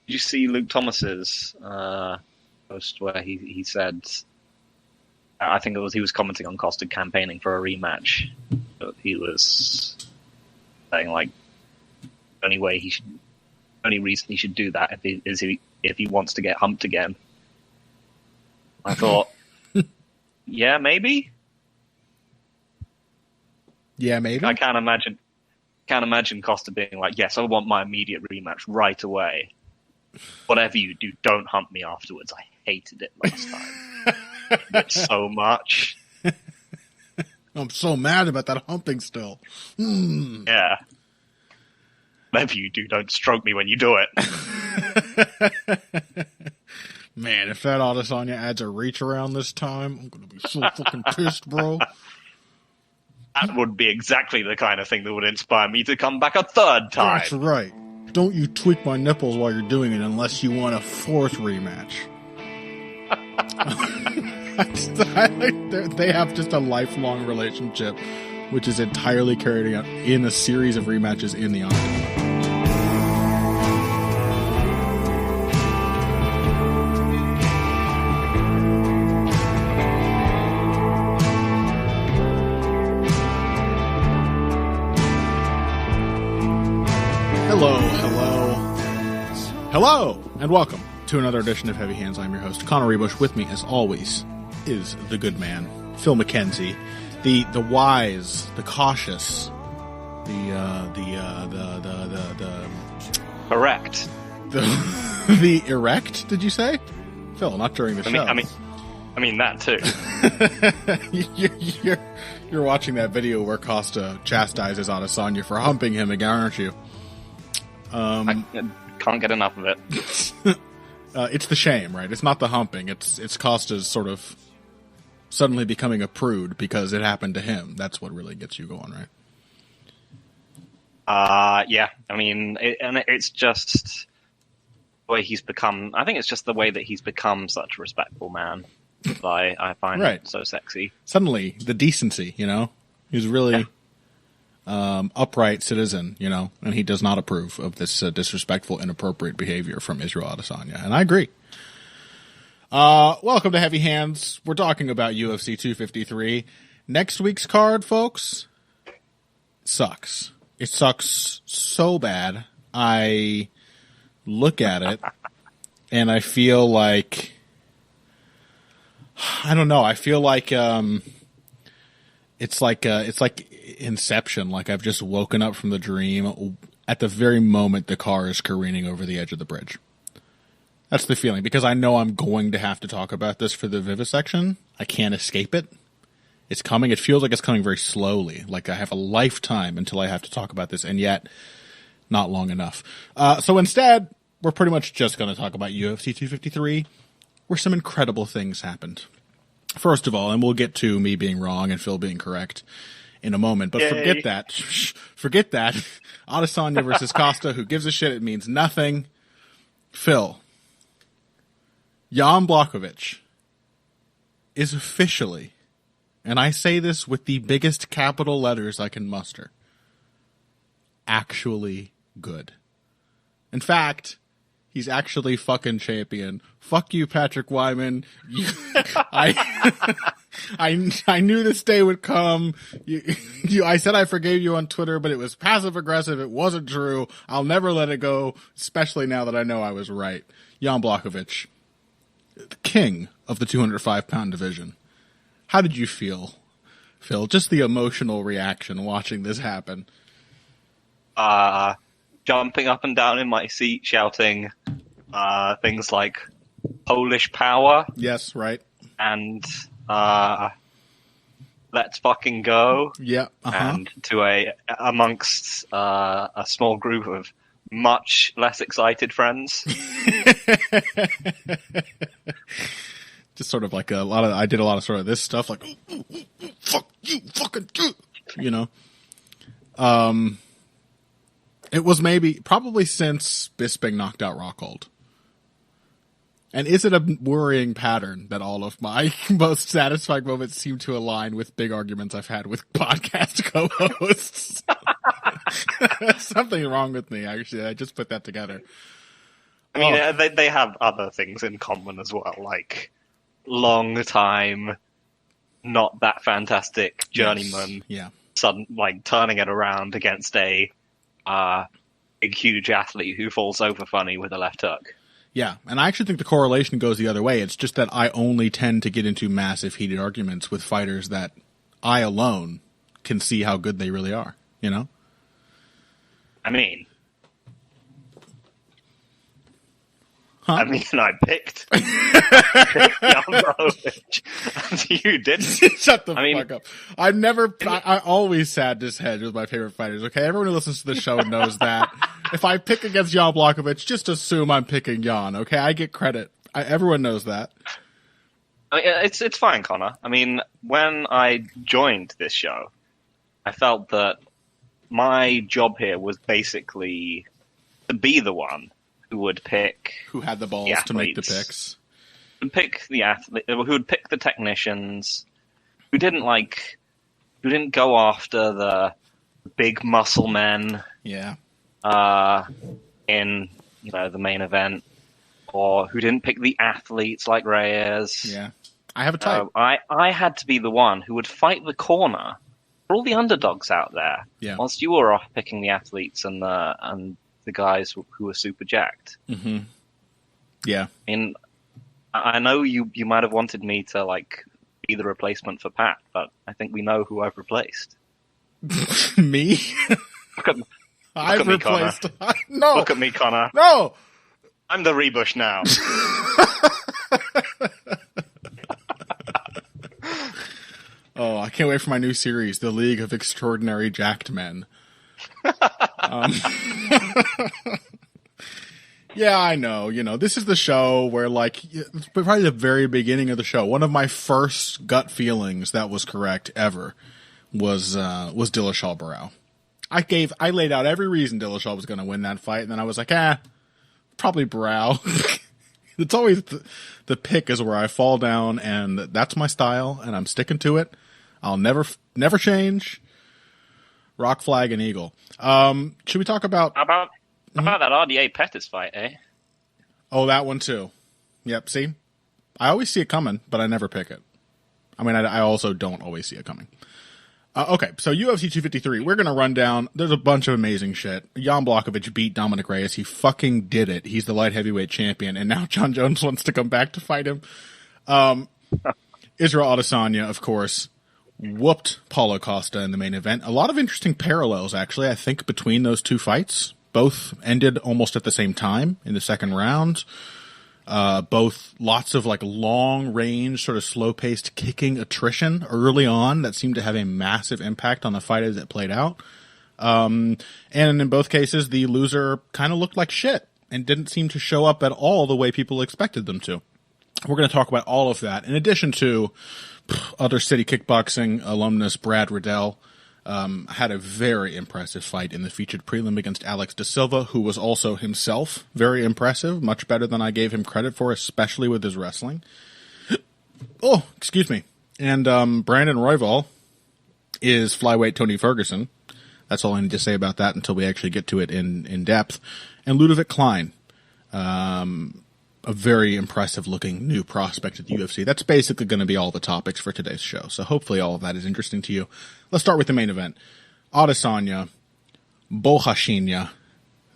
Did you see Luke Thomas's post where he said, I think he was commenting on Costa campaigning for a rematch, but he was saying like only reason he should do that if he wants to get humped again. I thought, yeah, maybe. Yeah, maybe. I can't imagine Costa being like, yes, I want my immediate rematch right away. Whatever you do, don't hump me afterwards. I hated it last time. It so much. I'm so mad about that humping still. Yeah. Whatever you do, don't stroke me when you do it. Man, if that Adesanya adds a reach around this time, I'm gonna be so fucking pissed, bro. That would be exactly the kind of thing that would inspire me to come back a third time. That's right. Don't you tweak my nipples while you're doing it unless you want a fourth rematch. They have just a lifelong relationship, which is entirely carried out in a series of rematches in the Octagon. Hello, and welcome to another edition of Heavy Hands. I'm your host, Connor Rebush. With me, as always, is the good man, Phil McKenzie, the wise, the cautious, Correct. The erect. Did you say, Phil? Not during the show. I mean that too. You're watching that video where Costa chastises Adesanya for humping him again, aren't you? I can't get enough of it. It's the shame, right? It's not the humping. It's Costa's sort of suddenly becoming a prude because it happened to him. That's what really gets you going, right? Yeah. I mean, it's just the way he's become. I think it's just the way that he's become such a respectful man. I find it so sexy. Suddenly, the decency, he's really upright citizen, and he does not approve of this disrespectful, inappropriate behavior from Israel Adesanya. And I agree. Welcome to Heavy Hands. We're talking about UFC 253. Next week's card, folks, sucks. It sucks so bad. I look at it and I feel like, I don't know. I feel like it's like Inception. Like I've just woken up from the dream at the very moment the car is careening over the edge of the bridge. That's the feeling, because I know I'm going to have to talk about this for the vivisection. I can't escape it. It's coming. It feels like it's coming very slowly. Like I have a lifetime until I have to talk about this, and yet not long enough. So instead, we're pretty much just going to talk about UFC 253, where some incredible things happened. First of all, and we'll get to me being wrong and Phil being correct in a moment, but Forget that. Adesanya versus Costa, who gives a shit? It means nothing. Phil, Jan Blachowicz is officially, and I say this with the biggest capital letters I can muster, actually good. In fact, he's actually fucking champion. Fuck you, Patrick Wyman. I knew this day would come. I said I forgave you on Twitter, but it was passive aggressive. It wasn't true. I'll never let it go, especially now that I know I was right. Jan Blachowicz, the king of the 205-pound division. How did you feel, Phil? Just the emotional reaction watching this happen. Jumping up and down in my seat, shouting things like Polish power. Yes, right. And let's fucking go. Yeah. And amongst a small group of much less excited friends. Just sort of like I did a lot of sort of this stuff, like, fuck you, fucking, it was probably since Bisping knocked out Rockhold. And is it a worrying pattern that all of my most satisfying moments seem to align with big arguments I've had with podcast co-hosts? Something wrong with me, actually. I just put that together. I mean, they have other things in common as well, like long time, not that fantastic journeyman, yeah, like turning it around against a big, huge athlete who falls over funny with a left hook. yeah. And I actually think the correlation goes the other way. It's just that I only tend to get into massive, heated arguments with fighters that I alone can see how good they really are. You know? I mean, Huh? I picked Jan Blachowicz, and you didn't. Shut the fuck up. I always had this hedge with my favorite fighters, okay? Everyone who listens to the show knows that. If I pick against Jan Blachowicz, just assume I'm picking Jan, okay? I get credit. Everyone knows that. It's fine, Connor. I mean, when I joined this show, I felt that my job here was basically to be the one who would pick... Who had the balls to make the picks. Pick the athlete, who would pick the technicians, who didn't go after the big muscle men. Yeah. In the main event, or who didn't pick the athletes like Reyes. Yeah. I have a type. I had to be the one who would fight the corner for all the underdogs out there. Yeah. Whilst you were off picking the athletes and the guys who were super jacked. Mm-hmm. Yeah. I mean, I know you might have wanted me to be the replacement for Pat, but I think we know who I've replaced. Me? Look at I've me, replaced. Connor. No. Look at me, Connor. No. I'm the Rebush now. Oh, I can't wait for my new series, The League of Extraordinary Jacked Men. Yeah, I know. This is the show where, it's probably the very beginning of the show. One of my first gut feelings that was correct ever was Dillashaw Barao. I laid out every reason Dillashaw was going to win that fight, and then I was like, probably Barao. It's always the pick is where I fall down, and that's my style, and I'm sticking to it. I'll never change. Rock, flag, and eagle. Should we talk about... About that RDA Pettis fight, eh? Oh, that one too. Yep, see? I always see it coming, but I never pick it. I mean, I also don't always see it coming. Okay, so UFC 253, we're going to run down. There's a bunch of amazing shit. Jan Blachowicz beat Dominic Reyes. He fucking did it. He's the light heavyweight champion, and now John Jones wants to come back to fight him. Israel Adesanya, of course, whooped Paulo Costa in the main event. A lot of interesting parallels, actually, I think, between those two fights. Both ended almost at the same time in the second round. Both lots of long range, sort of slow paced kicking attrition early on that seemed to have a massive impact on the fight as it played out. And in both cases, the loser kind of looked like shit and didn't seem to show up at all the way people expected them to. We're going to talk about all of that in addition to other City Kickboxing alumnus Brad Riddell. Had a very impressive fight in the featured prelim against Alex Da Silva, who was also himself very impressive, much better than I gave him credit for, especially with his wrestling. Oh, excuse me. And Brandon Royval is flyweight Tony Ferguson. That's all I need to say about that until we actually get to it in depth. And Ludovic Klein, a very impressive-looking new prospect at the UFC. That's basically going to be all the topics for today's show, so hopefully all of that is interesting to you. Let's start with the main event. Adesanya, Bohashinya,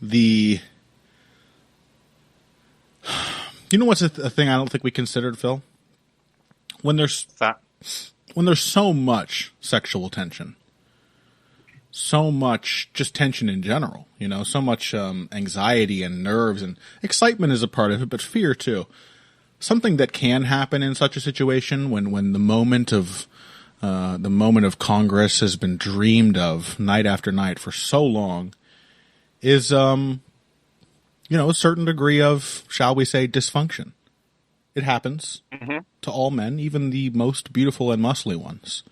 You know what's a thing I don't think we considered, Phil? When there's so much sexual tension, so much just tension in general, so much anxiety and nerves, and excitement is a part of it, but fear too. Something that can happen in such a situation when the moment of Congress has been dreamed of night after night for so long is a certain degree of, shall we say, dysfunction. It happens to all men, even the most beautiful and muscly ones.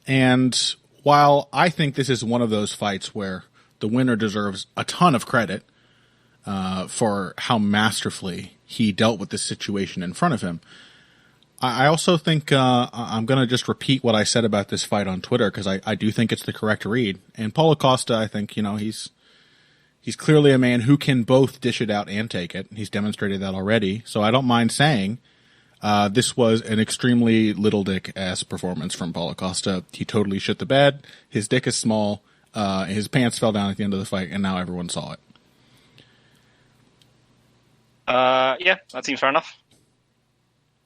And while I think this is one of those fights where the winner deserves a ton of credit for how masterfully he dealt with this situation in front of him, I also think I'm going to just repeat what I said about this fight on Twitter because I do think it's the correct read. And Paulo Costa, I think, he's He's clearly a man who can both dish it out and take it. He's demonstrated that already. So I don't mind saying this was an extremely little dick-ass performance from Paulo Costa. He totally shit the bed. His dick is small. His pants fell down at the end of the fight, and now everyone saw it. Yeah, that seems fair enough.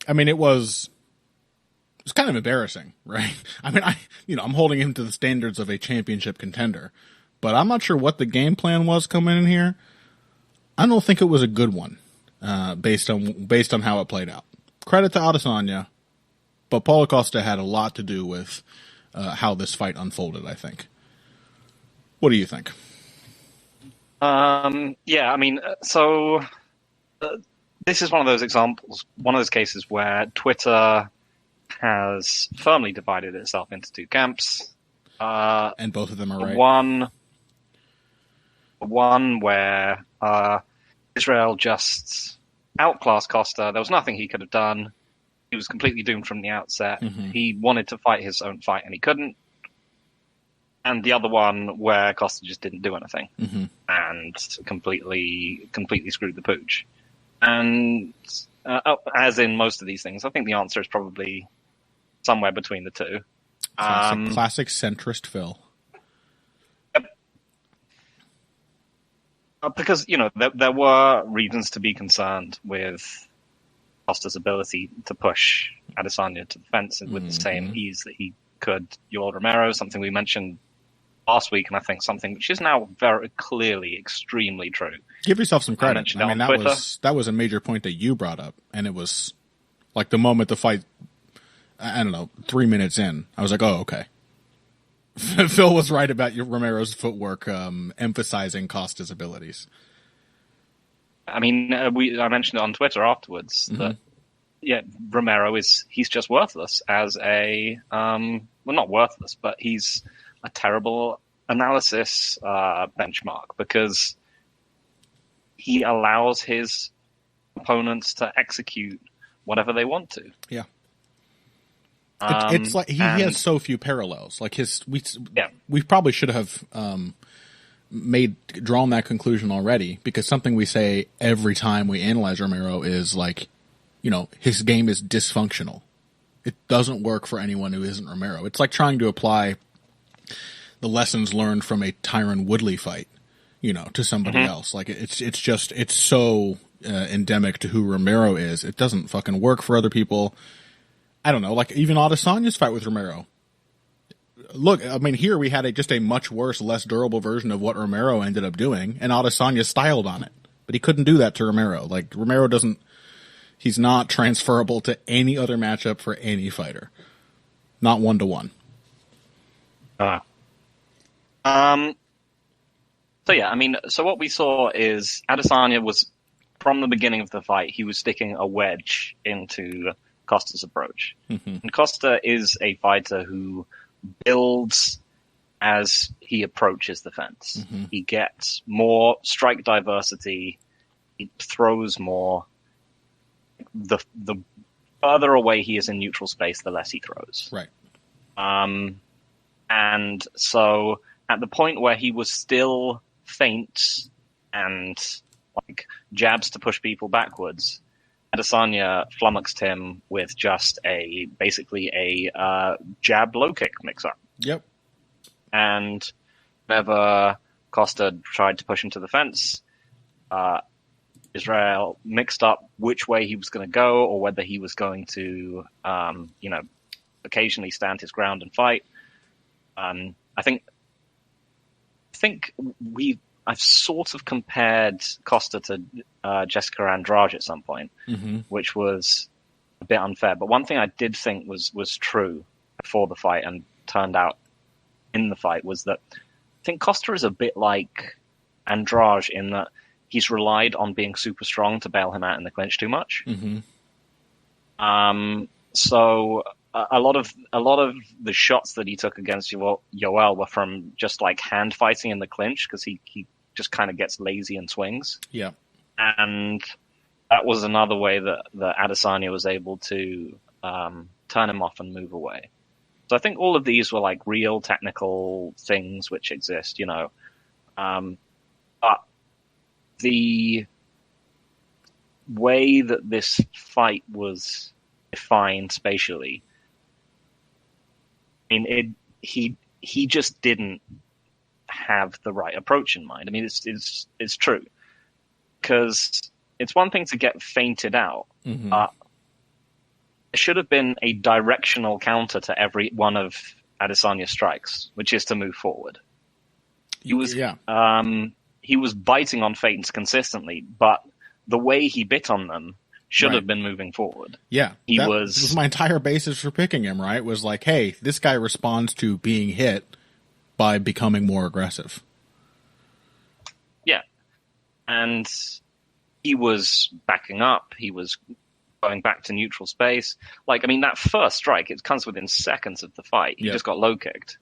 I mean, it's kind of embarrassing, right? I mean, I'm holding him to the standards of a championship contender, but I'm not sure what the game plan was coming in here. I don't think it was a good one, based on how it played out. Credit to Adesanya, but Paulo Costa had a lot to do with how this fight unfolded, I think. What do you think? Yeah, I mean, so this is one of those examples, one of those cases where Twitter has firmly divided itself into two camps. And both of them are right. One where Israel just outclassed Costa. There was nothing he could have done. He was completely doomed from the outset. Mm-hmm. He wanted to fight his own fight and he couldn't. And the other one where Costa just didn't do anything and completely screwed the pooch. And as in most of these things, I think the answer is probably somewhere between the two. Classic centrist Phil. Because, there were reasons to be concerned with Costa's ability to push Adesanya to the fence with the same ease that he could Yoel Romero, something we mentioned last week, and I think something which is now very clearly extremely true. Give yourself some credit. I mean, that was a major point that you brought up, and it was like the moment the fight, I don't know, 3 minutes in, I was like, oh, okay. Phil was right about Romero's footwork, emphasizing Costa's abilities. I mean, I mentioned it on Twitter afterwards that, Romero he's just worthless as well, not worthless, but he's a terrible analysis benchmark because he allows his opponents to execute whatever they want to. Yeah. It's like he has so few parallels. Like we probably should have drawn that conclusion already, because something we say every time we analyze Romero is like, his game is dysfunctional. It doesn't work for anyone who isn't Romero. It's like trying to apply the lessons learned from a Tyron Woodley fight, to somebody else. Like it's so endemic to who Romero is. It doesn't fucking work for other people. I don't know, like even Adesanya's fight with Romero. Look, I mean, here we had just a much worse, less durable version of what Romero ended up doing, and Adesanya styled on it. But he couldn't do that to Romero. Like, Romero he's not transferable to any other matchup for any fighter. Not 1-to-1. So yeah, I mean, so what we saw is Adesanya was, from the beginning of the fight, he was sticking a wedge into Costa's approach. And Costa is a fighter who builds as he approaches the fence. He gets more strike diversity, he throws more. The further away he is in neutral space, the less he throws. Right. And so at the point where he was still feints and like jabs to push people backwards, Adesanya flummoxed him with just basically a jab low kick mix-up. Yep. And whenever Costa tried to push him to the fence, Israel mixed up which way he was going to go, or whether he was going to, occasionally stand his ground and fight. I think I've sort of compared Costa to Jessica Andrade at some point, which was a bit unfair. But one thing I did think was true before the fight and turned out in the fight was that I think Costa is a bit like Andrade in that he's relied on being super strong to bail him out in the clinch too much. So a lot of the shots that he took against Yoel were from just like hand fighting in the clinch, because he just kind of gets lazy and swings. Yeah. And that was another way that Adesanya was able to turn him off and move away. So I think all of these were like real technical things which exist, But the way that this fight was defined spatially, I mean, he just didn't have the right approach in mind. I mean, it's true, because it's one thing to get fainted out. Mm-hmm. It should have been a directional counter to every one of Adesanya's strikes, which is to move forward. He was biting on feints consistently, but the way he bit on them should have been moving forward. Yeah, that was my entire basis for picking him, right? Was like, hey, this guy responds to being hit by becoming more aggressive. Yeah. And he was backing up. He was going back to neutral space. Like, I mean, that first strike, it comes within seconds of the fight. He just got low kicked.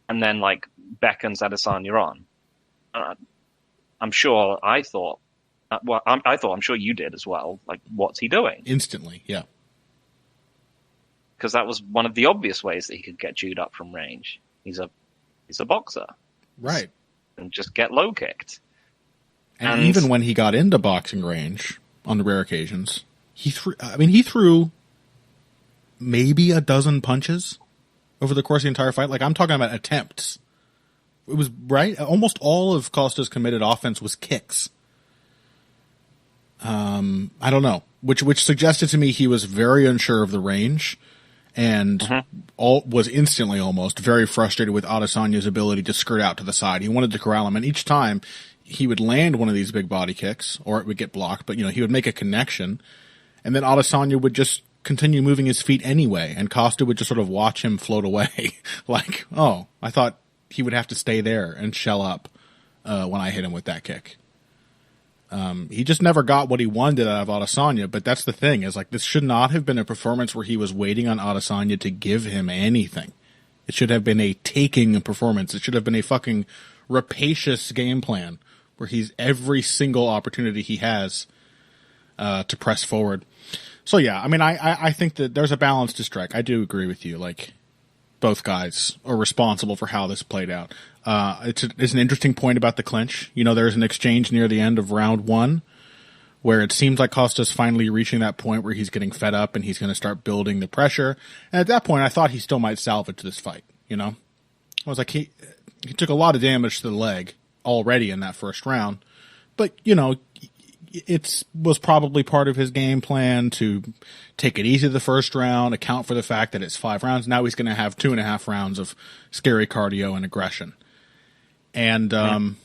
And then, like, beckons Adesanya on. I'm sure I thought, I'm sure you did as well. Like, what's he doing? Instantly, yeah. Because that was one of the obvious ways that he could get chewed up from range. He's a boxer. Right. And just get low kicked. And even when he got into boxing range, on the rare occasions, he threw maybe a dozen punches over the course of the entire fight. Like, I'm talking about attempts. It was, right? Almost all of Costa's committed offense was kicks. I don't know. Which suggested to me he was very unsure of the range, and was instantly almost very frustrated with Adesanya's ability to skirt out to the side. He wanted to corral him, and each time he would land one of these big body kicks, or it would get blocked, but he would make a connection, and then Adesanya would just continue moving his feet anyway, and Costa would just sort of watch him float away. Like, oh, I thought he would have to stay there and shell up when I hit him with that kick. He just never got what he wanted out of Adesanya, but that's the thing, is like, this should not have been a performance where he was waiting on Adesanya to give him anything. It should have been a taking performance. It should have been a fucking rapacious game plan where he's every single opportunity he has to press forward. So yeah, I mean, I think that there's a balance to strike. I do agree with you. Like, both guys are responsible for how this played out. It's an interesting point about the clinch. There's an exchange near the end of round 1 where it seems like Costa's finally reaching that point where he's getting fed up and he's going to start building the pressure. And at that point, I thought he still might salvage this fight. I was like, he took a lot of damage to the leg already in that first round, but it was probably part of his game plan to take it easy the first round, account for the fact that it's 5 rounds. Now he's going to have 2.5 rounds of scary cardio and aggression. And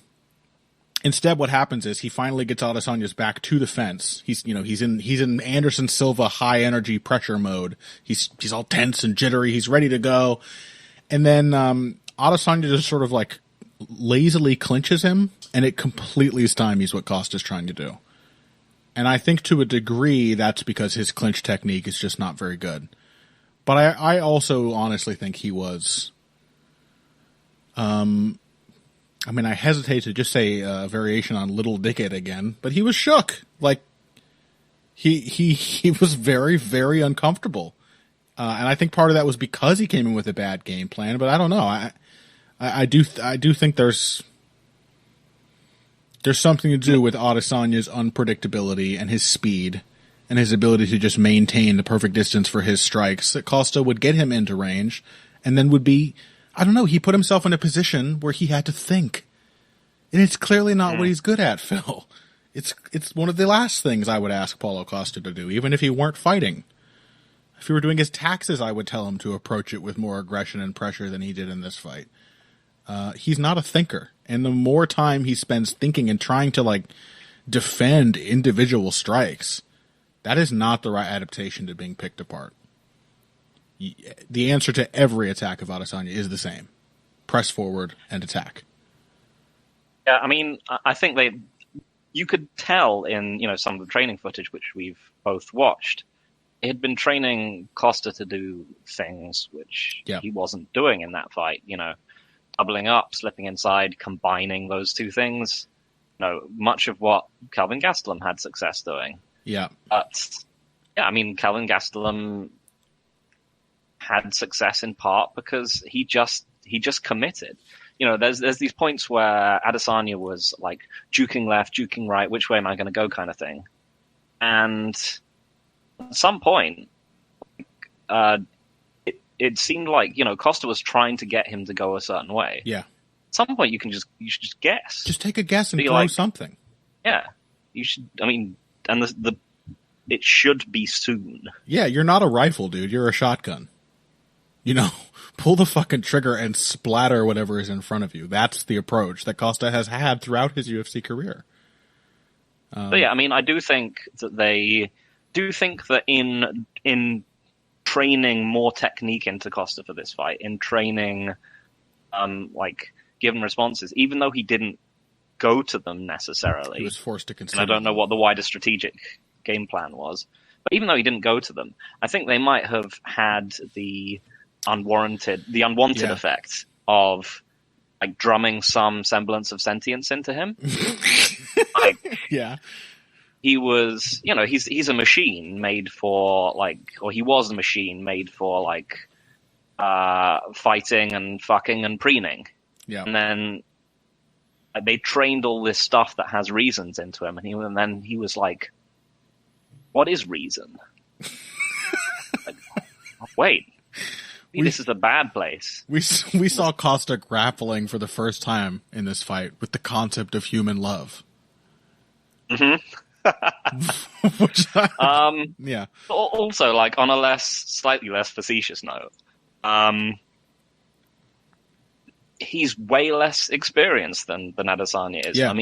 instead, what happens is he finally gets Adesanya's back to the fence. He's in Anderson Silva high energy pressure mode. He's all tense and jittery. He's ready to go. And then Adesanya just sort of like lazily clinches him, and it completely stymies what Costa's trying to do. And I think to a degree that's because his clinch technique is just not very good. But I also honestly think he was, I hesitate to just say a variation on Little Dickhead again, but he was shook. Like, he was very, very uncomfortable. And I think part of that was because he came in with a bad game plan, but I don't know. I do think there's something to do with Adesanya's unpredictability and his speed and his ability to just maintain the perfect distance for his strikes that Costa would get him into range and then would be, I don't know, he put himself in a position where he had to think. And it's clearly not what he's good at, Phil. It's one of the last things I would ask Paulo Costa to do, even if he weren't fighting. If he were doing his taxes, I would tell him to approach it with more aggression and pressure than he did in this fight. He's not a thinker. And the more time he spends thinking and trying to, like, defend individual strikes, that is not the right adaptation to being picked apart. The answer to every attack of Adesanya is the same. Press forward and attack. Yeah, I mean, I think you could tell in, some of the training footage which we've both watched, he had been training Costa to do things which he wasn't doing in that fight, doubling up, slipping inside, combining those two things. Much of what Kelvin Gastelum had success doing. Yeah. But, yeah, I mean, Kelvin Gastelum had success in part because he just committed. there's these points where Adesanya was like juking left, juking right, which way am I going to go kind of thing. And at some point, it seemed like, Costa was trying to get him to go a certain way. Yeah. At some point, you should just guess. Just take a guess and throw something. Yeah. You should, and it should be soon. Yeah, you're not a rifle, dude. You're a shotgun. Pull the fucking trigger and splatter whatever is in front of you. That's the approach that Costa has had throughout his UFC career. But yeah, I do think that they do think that in training more technique into Costa for this fight, in training, given responses, even though he didn't go to them necessarily. He was forced to consider. And I don't know what the wider strategic game plan was. But even though he didn't go to them, I think they might have had the unwanted effect of drumming some semblance of sentience into him. Yeah. He was, he's a machine made for or he was a machine made for fighting and fucking and preening. Yeah. And then they trained all this stuff that has reasons into him, and then he was like, "What is reason?" Wait, this is a bad place. We saw Costa grappling for the first time in this fight with the concept of human love. Mm-hmm. Yeah. Also, on a slightly less facetious note, he's way less experienced than Adesanya is. Yeah.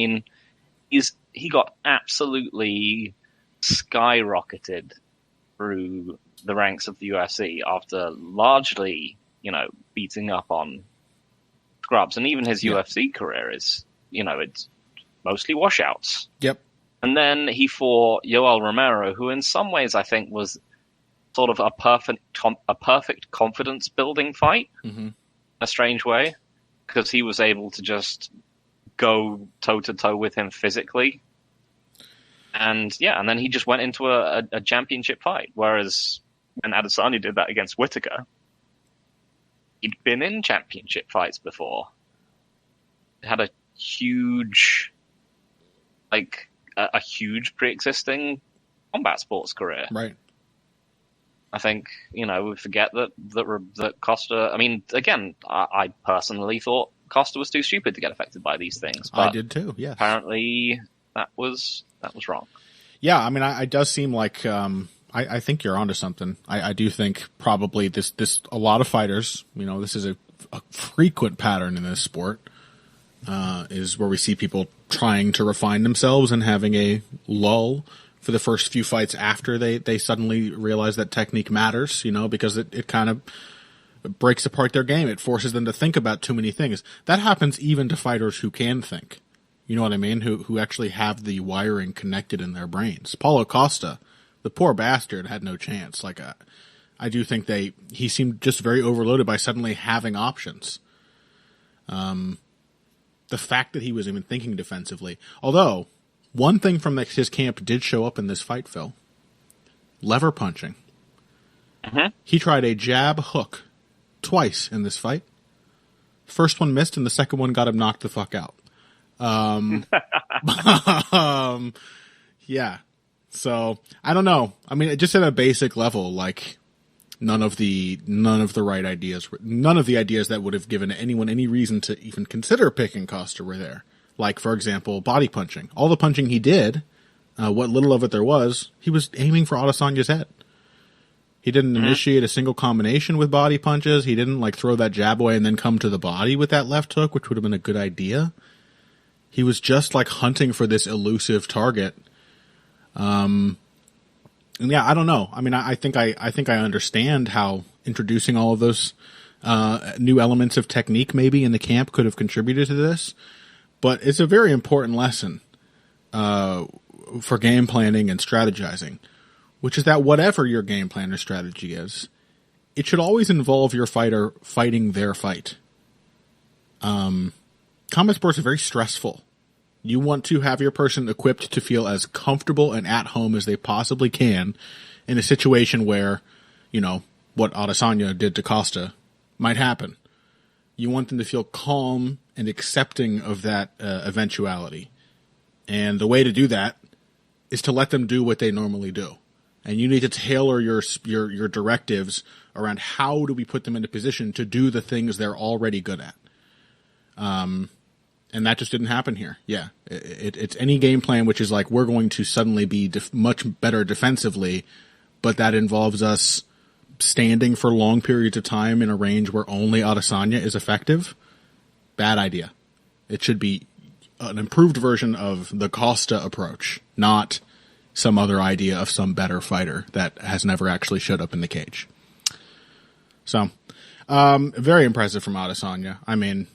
He got absolutely skyrocketed through the ranks of the UFC after largely, beating up on scrubs, and even his UFC career is, it's mostly washouts. Yep. And then he fought Yoel Romero, who in some ways I think was sort of a perfect confidence building fight, in a strange way, because he was able to just go toe to toe with him physically. And then he just went into a championship fight. Whereas when Adesanya did that against Whittaker, he'd been in championship fights before. He had a huge, a huge pre-existing combat sports career. Right. I think, we forget that Costa, again, I personally thought Costa was too stupid to get affected by these things. But I did too, yes. Apparently that was wrong. Yeah, it does seem like, I think you're onto something. I do think probably this, a lot of fighters, this is a frequent pattern in this sport, is where we see people trying to refine themselves and having a lull for the first few fights after they suddenly realize that technique matters, because it kind of breaks apart their game. It forces them to think about too many things. That happens even to fighters who can think. You know what I mean? Who actually have the wiring connected in their brains. Paulo Costa, the poor bastard, had no chance. I do think he seemed just very overloaded by suddenly having options. The fact that he was even thinking defensively. Although, one thing from his camp did show up in this fight, Phil. Lever punching. Mm-hmm. He tried a jab hook twice in this fight. First one missed, and the second one got him knocked the fuck out. Yeah. So, I don't know. Just at a basic level, none of the right ideas, none of the ideas that would have given anyone any reason to even consider picking Costa were there. For example, body punching. All the punching he did, what little of it there was, he was aiming for Adesanya's head. He didn't initiate a single combination with body punches. He didn't throw that jab away and then come to the body with that left hook, which would have been a good idea. He was just hunting for this elusive target. And yeah, I don't know. I think I understand how introducing all of those new elements of technique maybe in the camp could have contributed to this, but it's a very important lesson for game planning and strategizing, which is that whatever your game plan or strategy is, it should always involve your fighter fighting their fight. Combat sports are very stressful. You want to have your person equipped to feel as comfortable and at home as they possibly can in a situation where, what Adesanya did to Costa might happen. You want them to feel calm and accepting of that eventuality. And the way to do that is to let them do what they normally do. And you need to tailor your directives around how do we put them into position to do the things they're already good at. And that just didn't happen here. Yeah, it's any game plan which is like we're going to suddenly be much better defensively, but that involves us standing for long periods of time in a range where only Adesanya is effective. Bad idea. It should be an improved version of the Costa approach, not some other idea of some better fighter that has never actually showed up in the cage. So, very impressive from Adesanya. I mean,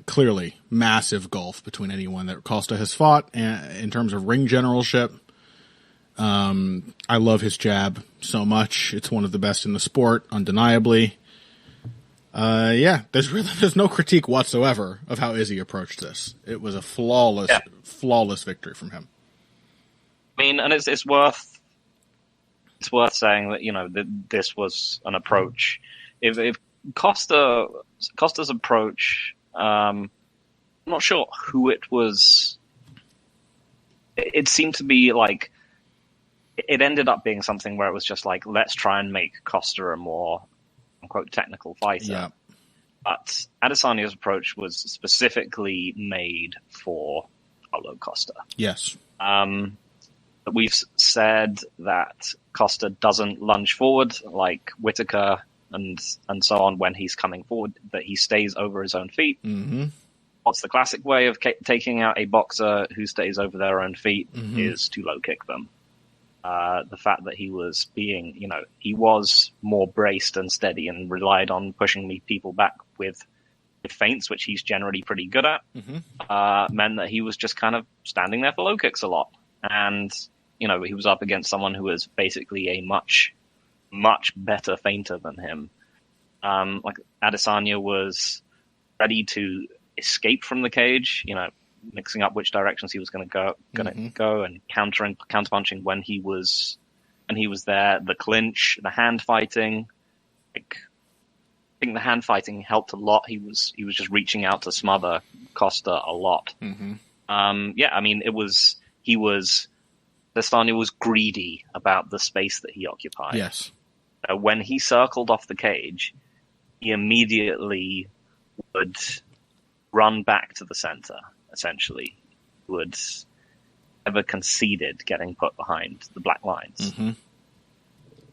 clearly massive gulf between anyone that Costa has fought in terms of ring generalship. I love his jab so much. It's one of the best in the sport, undeniably. There's no critique whatsoever of how Izzy approached this. It was a flawless victory from him. I mean, and it's worth saying that, you know, that this was an approach. If Costa's approach, I'm not sure who it was. It seemed to be like it ended up being something where it was just like, let's try and make Costa a more, unquote, technical fighter. Yeah. But Adesanya's approach was specifically made for Paulo Costa. Yes. We've said that Costa doesn't lunge forward like Whittaker and so on when he's coming forward, that he stays over his own feet. Mm-hmm. What's the classic way of taking out a boxer who stays over their own feet is to low kick them. The fact that he was being, you know, he was more braced and steady and relied on pushing people back with feints, which he's generally pretty good at, meant that he was just kind of standing there for low kicks a lot. And, you know, he was up against someone who was basically a much, much better feinter than him. Like Adesanya was ready to escape from the cage, you know, mixing up which directions he was going to go and counterpunching when he was there. The clinch, the hand fighting, like, I think the hand fighting helped a lot. He was just reaching out to smother Costa a lot. I mean, Adesanya was greedy about the space that he occupied. Yes. When he circled off the cage, he immediately would run back to the center, essentially. He would never conceded getting put behind the black lines. And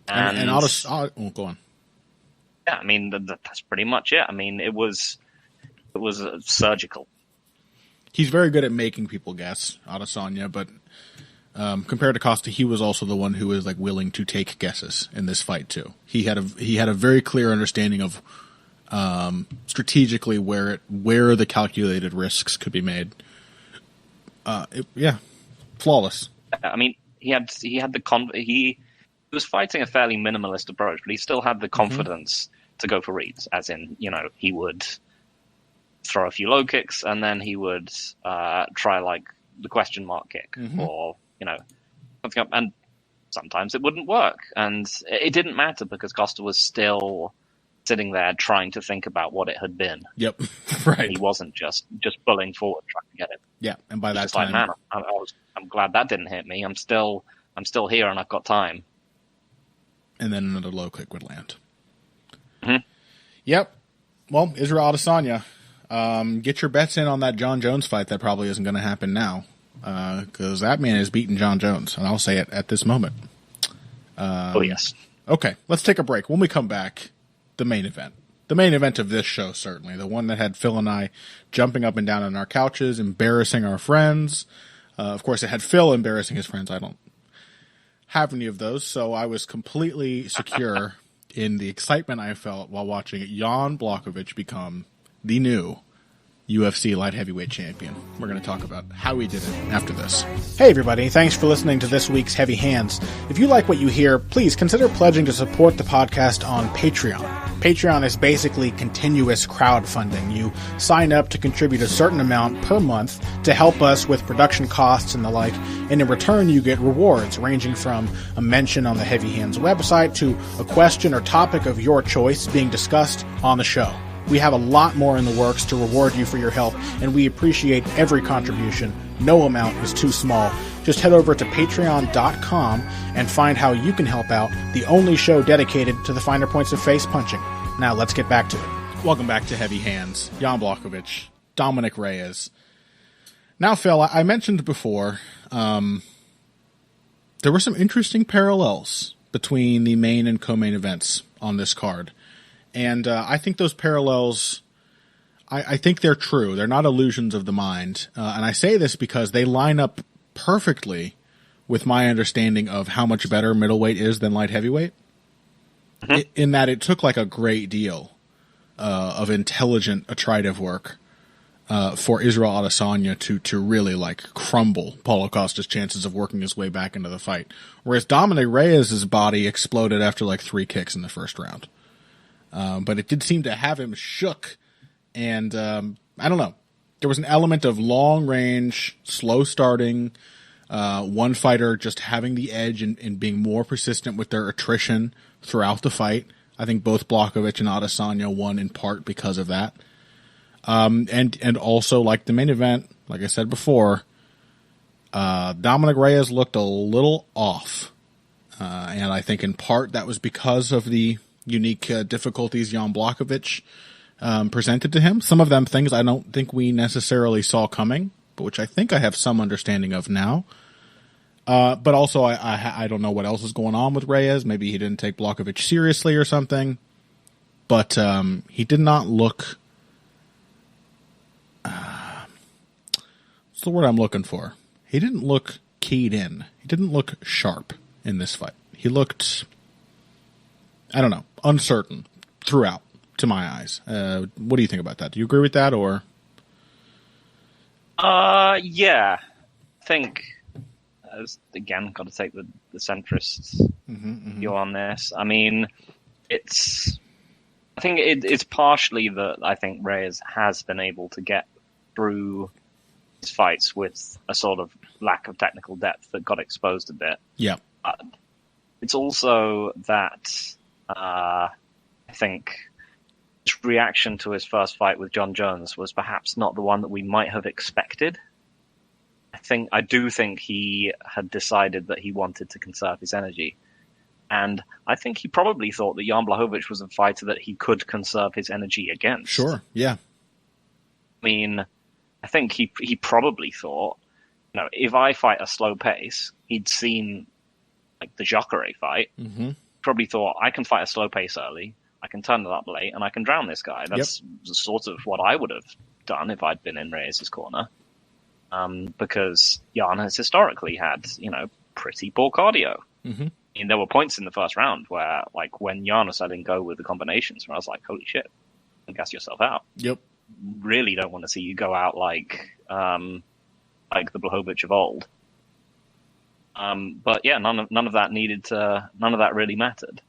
go on. Yeah, I mean, that's pretty much it. I mean, it was surgical. He's very good at making people guess, Adesanya, but compared to Costa, he was also the one who was like willing to take guesses in this fight too. He had a very clear understanding of strategically where the calculated risks could be made. Flawless. I mean, he was fighting a fairly minimalist approach, but he still had the confidence to go for reads, as in, you know, he would throw a few low kicks and then he would try like the question mark kick or, you know, something up, and sometimes it wouldn't work, and it didn't matter because Costa was still sitting there trying to think about what it had been. Yep, right. He wasn't just pulling forward trying to get it. Yeah, and by that just time, like, man, I'm glad that didn't hit me. I'm still here and I've got time. And then another low kick would land. Yep. Well, Israel Adesanya, get your bets in on that John Jones fight. That probably isn't going to happen now, because that man has beaten John Jones, and I'll say it at this moment. Oh yes. Okay, let's take a break. When we come back, the main event. The main event of this show, certainly. The one that had Phil and I jumping up and down on our couches, embarrassing our friends. Of course, it had Phil embarrassing his friends. I don't have any of those, so I was completely secure in the excitement I felt while watching Jan Blachowicz become the new UFC light heavyweight champion. We're going to talk about how he did it after this. Hey everybody, thanks for listening to this week's Heavy Hands. If you like what you hear, please consider pledging to support the podcast on Patreon. Patreon is basically continuous crowdfunding. You sign up to contribute a certain amount per month to help us with production costs and the like, and in return you get rewards ranging from a mention on the Heavy Hands website to a question or topic of your choice being discussed on the show. We have a lot more in the works to reward you for your help, and we appreciate every contribution. No amount is too small. Just head over to patreon.com and find how you can help out, the only show dedicated to the finer points of face punching. Now let's get back to it. Welcome back to Heavy Hands. Jan Blachowicz, Dominic Reyes. Now, Phil, I mentioned before, there were some interesting parallels between the main and co-main events on this card. And I think those parallels, I think they're true. They're not illusions of the mind. And I say this because they line up perfectly with my understanding of how much better middleweight is than light heavyweight. Mm-hmm. In that it took like a great deal of intelligent, attritive work for Israel Adesanya to really like crumble Paulo Costa's chances of working his way back into the fight. Whereas Dominic Reyes' body exploded after like 3 kicks in the first round. But it did seem to have him shook. And I don't know. There was an element of long range, slow starting, one fighter just having the edge and being more persistent with their attrition throughout the fight. I think both Blachowicz and Adesanya won in part because of that. And also, like the main event, like I said before, Dominic Reyes looked a little off. And I think in part that was because of the unique difficulties Jan Blachowicz presented to him. Some of them things I don't think we necessarily saw coming, but which I think I have some understanding of now. But also, I don't know what else is going on with Reyes. Maybe he didn't take Blachowicz seriously or something. But he did not look... what's the word I'm looking for? He didn't look keyed in. He didn't look sharp in this fight. He looked, I don't know, uncertain throughout, to my eyes. What do you think about that? Do you agree with that, or? Yeah. I think, again, got to take the centrist view on this. I mean, I think it's partially that I think Reyes has been able to get through his fights with a sort of lack of technical depth that got exposed a bit. Yeah. It's also that I think his reaction to his first fight with John Jones was perhaps not the one that we might have expected. I do think he had decided that he wanted to conserve his energy. And I think he probably thought that Jan Blachowicz was a fighter that he could conserve his energy against. Sure, yeah. I mean, I think he probably thought, if I fight a slow pace, he'd seen like the Jacare fight. Mm-hmm. Probably thought, I can fight a slow pace early, I can turn it up late, and I can drown this guy. That's sort of what I would have done if I'd been in Reyes' corner. Because Jan has historically had, pretty poor cardio. Mm-hmm. I mean, there were points in the first round where, like, when Jan was letting go with the combinations, where I was like, holy shit, don't gas yourself out. Yep. Really don't want to see you go out like the Blachowicz of old. But yeah, none of that none of that really mattered.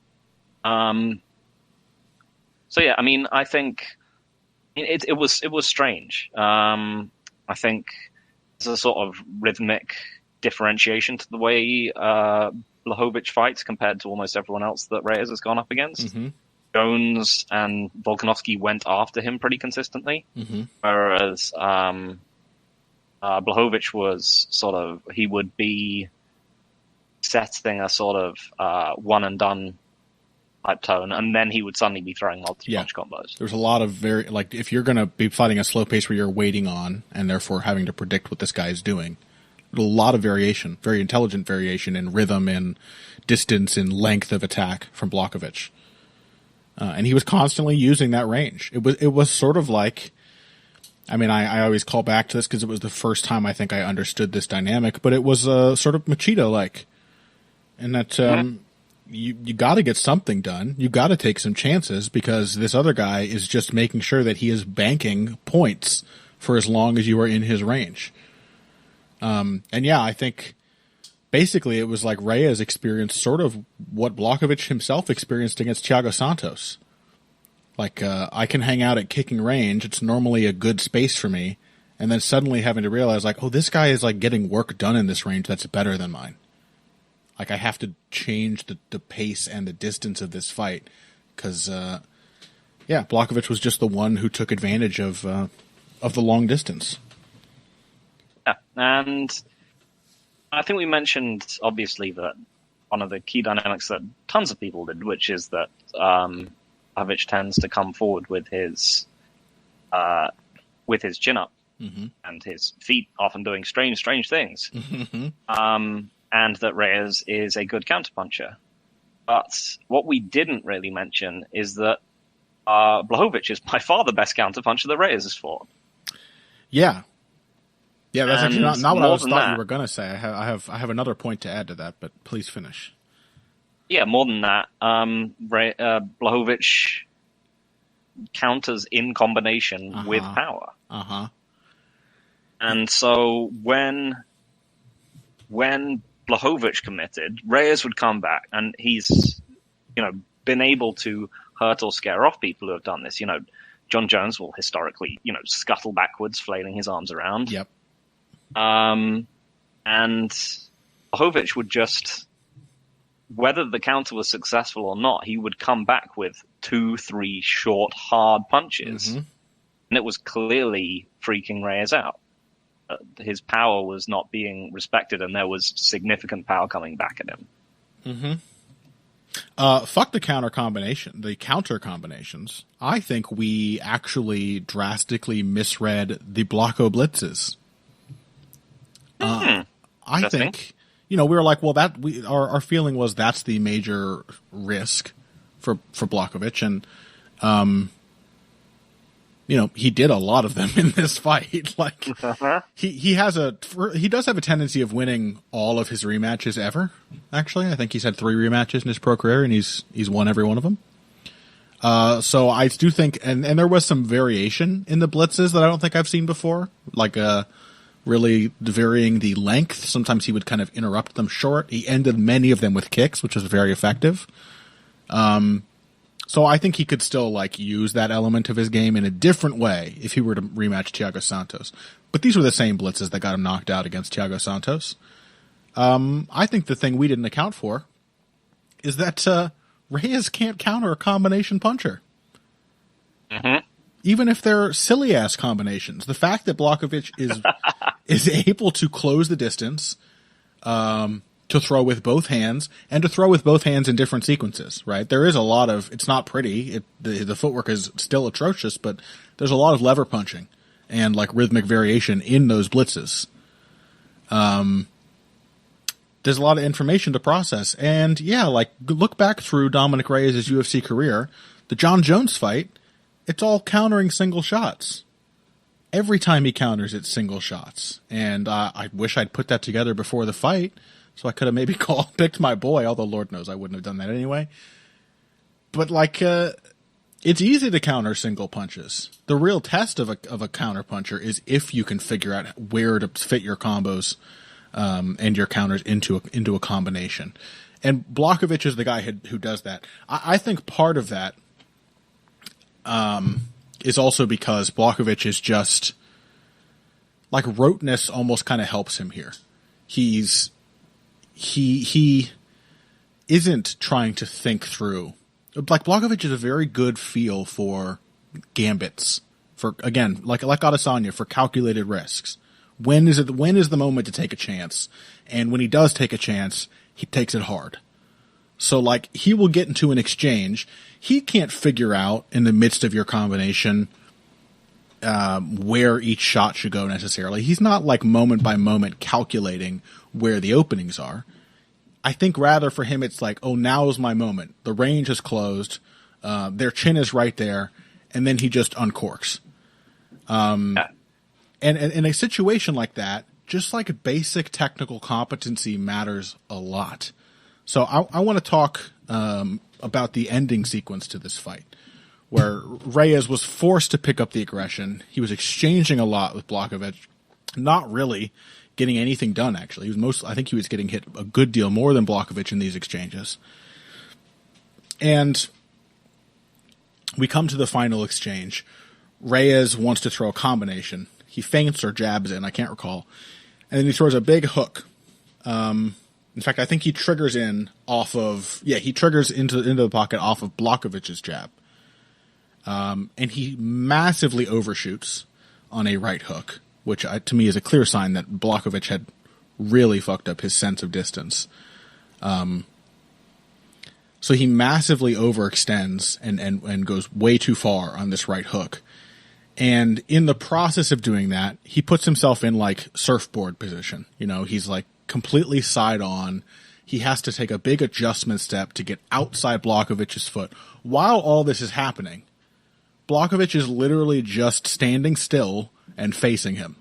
So yeah, I mean, I think it was strange. I think there's a sort of rhythmic differentiation to the way Blachowicz fights compared to almost everyone else that Reyes has gone up against. Mm-hmm. Jones and Volkanovski went after him pretty consistently, whereas Blachowicz was he would be setting a sort of one and done type tone, and then he would suddenly be throwing multi-punch combos. There's a lot of if you're going to be fighting a slow pace where you're waiting on and therefore having to predict what this guy is doing, a lot of variation, very intelligent variation in rhythm and distance and length of attack from Blachowicz. And he was constantly using that range. It was sort of like, I mean, I always call back to this because it was the first time I think I understood this dynamic, but it was sort of Machida-like. And that you got to get something done. You got to take some chances because this other guy is just making sure that he is banking points for as long as you are in his range. And yeah, I think basically it was like Reyes experienced sort of what Blachowicz himself experienced against Thiago Santos. Like, I can hang out at kicking range. It's normally a good space for me. And then suddenly having to realize, like, oh, this guy is, like, getting work done in this range that's better than mine. Like, I have to change the pace and the distance of this fight. Because, Yeah, Blachowicz was just the one who took advantage of the long distance. Yeah, and I think we mentioned, obviously, that one of the key dynamics that tons of people did, which is that Blachowicz tends to come forward with his chin up, and his feet often doing strange things, and that Reyes is a good counterpuncher. But what we didn't really mention is that Blachowicz is by far the best counterpuncher that Reyes has fought. Yeah. Yeah, that's actually not what I thought you were going to say. I have another point to add to that, but please finish. Yeah, more than that, Blachowicz counters in combination with power. And so when Blachowicz committed, Reyes would come back, and he's been able to hurt or scare off people who have done this. John Jones will historically scuttle backwards, flailing his arms around. Yep. And Blachowicz would just, whether the counter was successful or not, he would come back with 2-3 short, hard punches. And it was clearly freaking Reyes out. His power was not being respected, and there was significant power coming back at him. Fuck the counter combinations. I think we actually drastically misread the Blocko blitzes. I think, we were like, well, our feeling was that's the major risk for Blachowicz, and he did a lot of them in this fight. Like, he does have a tendency of winning all of his rematches ever. Actually, I think he's had 3 rematches in his pro career, and he's won every one of them. So I do think, and there was some variation in the blitzes that I don't think I've seen before, like really varying the length. Sometimes he would kind of interrupt them short. He ended many of them with kicks, which was very effective. So I think he could still use that element of his game in a different way if he were to rematch Thiago Santos. But these were the same blitzes that got him knocked out against Thiago Santos. I think the thing we didn't account for is that Reyes can't counter a combination puncher. Even if they're silly-ass combinations. The fact that Blachowicz is able to close the distance, to throw with both hands, and to throw with both hands in different sequences, right? There is a lot of, it's not pretty, the footwork is still atrocious, but there's a lot of lever punching and rhythmic variation in those blitzes. There's a lot of information to process, and look back through Dominic Reyes' UFC career, the John Jones fight, it's all countering single shots. Every time he counters, it's single shots. And I wish I'd put that together before the fight, so I could have maybe picked my boy, although Lord knows I wouldn't have done that anyway. But it's easy to counter single punches. The real test of a counter puncher is if you can figure out where to fit your combos and your counters into a combination. And Blachowicz is the guy who does that. I think part of that is also because Blachowicz is just roteness almost kind of helps him here. He isn't trying to think through. Blachowicz is a very good feel for gambits, for again, like Adesanya, for calculated risks. When is the moment to take a chance? And when he does take a chance, he takes it hard. So he will get into an exchange. He can't figure out in the midst of your combination where each shot should go necessarily. He's not moment by moment calculating where the openings are. I think rather for him it's oh, now is my moment. The range is closed. Their chin is right there. And then he just uncorks. And in a situation like that, just basic technical competency matters a lot. So I want to talk about the ending sequence to this fight, where Reyes was forced to pick up the aggression. He was exchanging a lot with Blachowicz, not really getting anything done, actually. I think he was getting hit a good deal more than Blachowicz in these exchanges. And we come to the final exchange. Reyes wants to throw a combination. He feints or jabs in, I can't recall. And then he throws a big hook. In fact, I think he triggers he triggers into the pocket off of Blachowicz's jab. And he massively overshoots on a right hook, which to me is a clear sign that Blachowicz had really fucked up his sense of distance. So he massively overextends and goes way too far on this right hook. And in the process of doing that, he puts himself in like surfboard position. You know, he's like completely side on. He has to take a big adjustment step to get outside Blachowicz's foot. While all this is happening, Blachowicz is literally just standing still and facing him.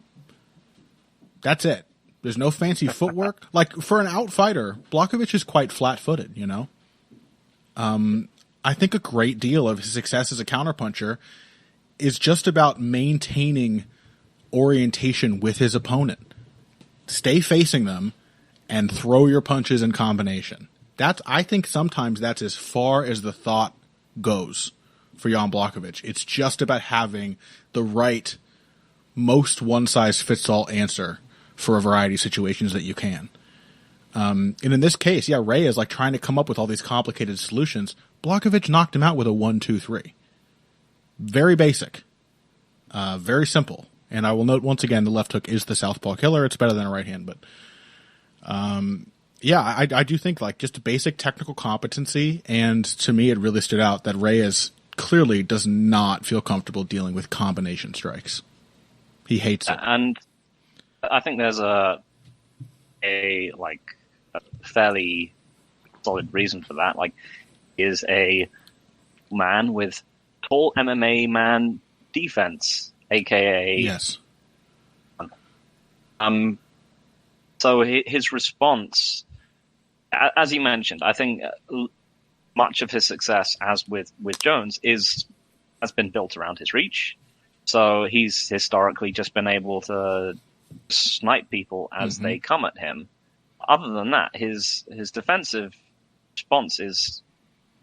That's it. There's no fancy footwork. Like, for an outfighter, Blachowicz is quite flat-footed, you know? I think a great deal of his success as a counterpuncher is just about maintaining orientation with his opponent. Stay facing them and throw your punches in combination. I think sometimes that's as far as the thought goes for Jan Blachowicz. It's just about having the right, most one-size-fits-all answer for a variety of situations that you can. And in this case, yeah, Ray is like trying to come up with all these complicated solutions. Blachowicz knocked him out with a 1-2-3. Very basic. Very simple. And I will note once again, the left hook is the southpaw killer. It's better than a right hand, but yeah, I do think like just basic technical competency. And to me, it really stood out that Reyes clearly does not feel comfortable dealing with combination strikes. He hates it. And I think there's a fairly solid reason for that. Like, he is a man with tall MMA man defense, aka yes. So his response, as you mentioned, I think much of his success, as with Jones, has been built around his reach. So he's historically just been able to snipe people as they come at him. Other than that, his defensive response is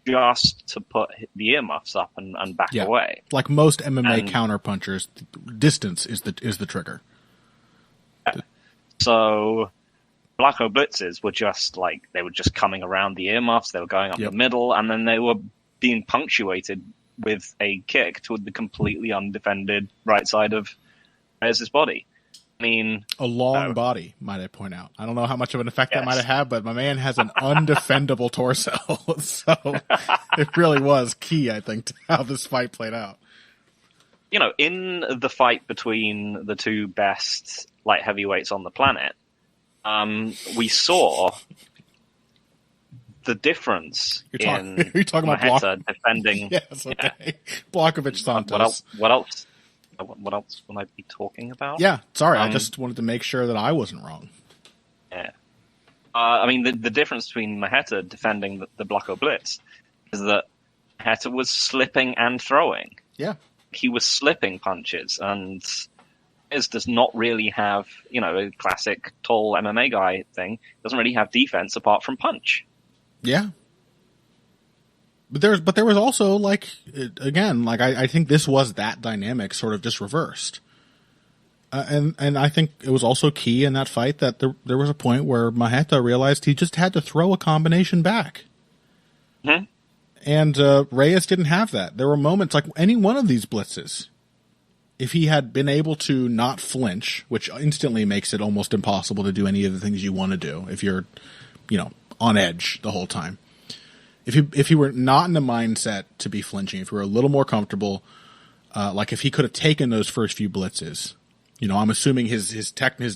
just to put the earmuffs up and back away. Like most MMA counterpunchers, distance is the trigger. So Blacho blitzes were just coming around the earmuffs, they were going up the middle, and then they were being punctuated with a kick to the completely undefended right side of Reyes' body. I mean, a long body, might I point out. I don't know how much of an effect that might have had, but my man has an undefendable torso. So it really was key, I think, to how this fight played out. You know, in the fight between the two best light heavyweights on the planet, we saw the difference you're talking about Maheta defending. Yes, okay. Yeah. Blachowicz Santos. What else would I be talking about? Yeah, sorry, I just wanted to make sure that I wasn't wrong. Yeah. I mean, the difference between Maheta defending the Blacho Blitz is that Maheta was slipping and throwing. Yeah. He was slipping punches, and Reyes does not really have, a classic tall MMA guy thing. Doesn't really have defense apart from punch. Yeah. But there was also I think this was that dynamic sort of just reversed. And I think it was also key in that fight that there was a point where Maheta realized he just had to throw a combination back. Mm-hmm. And Reyes didn't have that. There were moments like any one of these blitzes, if he had been able to not flinch, which instantly makes it almost impossible to do any of the things you want to do if you're, on edge the whole time. If he were not in the mindset to be flinching, if he were a little more comfortable, like if he could have taken those first few blitzes, I'm assuming his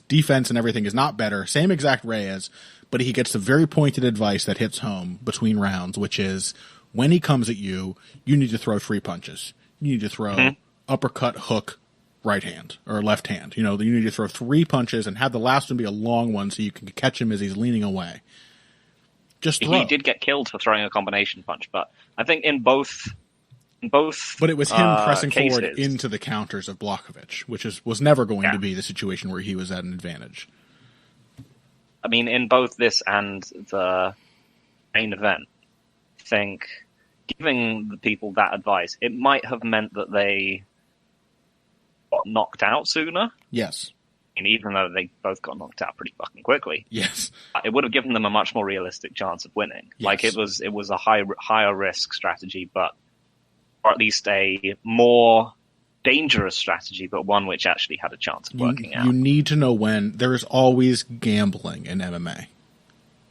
defense and everything is not better, same exact Reyes, but he gets the very pointed advice that hits home between rounds, which is when he comes at you, you need to throw 3 punches. You need to throw uppercut, hook, right hand or left hand. You need to throw 3 punches and have the last one be a long one so you can catch him as he's leaning away. Just throw. He did get killed for throwing a combination punch, but I think in both. But it was him pressing cases forward into the counters of Blachowicz, which was never going to be the situation where he was at an advantage. I mean, in both this and the main event, I think giving the people that advice, it might have meant that they got knocked out sooner. Yes. And even though they both got knocked out pretty fucking quickly, yes, it would have given them a much more realistic chance of winning. Yes. Like it was a higher risk strategy, but or at least a more dangerous strategy, but one which actually had a chance of working out. You need to know when. There's always gambling in MMA.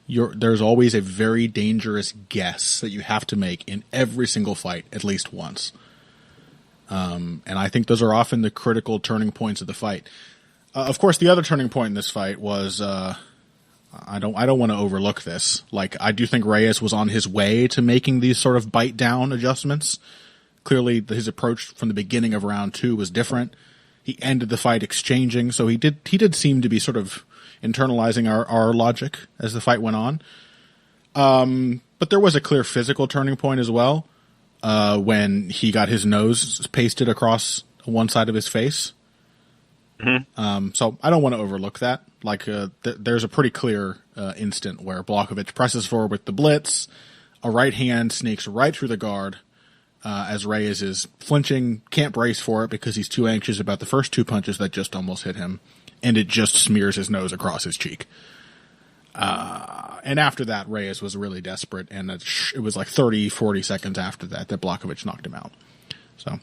There's always a very dangerous guess that you have to make in every single fight at least once. And I think those are often the critical turning points of the fight. Of course, the other turning point in this fight was I don't want to overlook this. Like, I do think Reyes was on his way to making these sort of bite down adjustments. Clearly, his approach from the beginning of round 2 was different. He ended the fight exchanging, so he did seem to be sort of internalizing our logic as the fight went on. But there was a clear physical turning point as well, when he got his nose pasted across one side of his face. Mm-hmm. So I don't want to overlook that. Like, there's a pretty clear instant where Blachowicz presses forward with the blitz, a right hand sneaks right through the guard, as Reyes is flinching, can't brace for it because he's too anxious about the first 2 punches that just almost hit him, and it just smears his nose across his cheek. And after that, Reyes was really desperate, and it was like 30, 40 seconds after that Blachowicz knocked him out. So,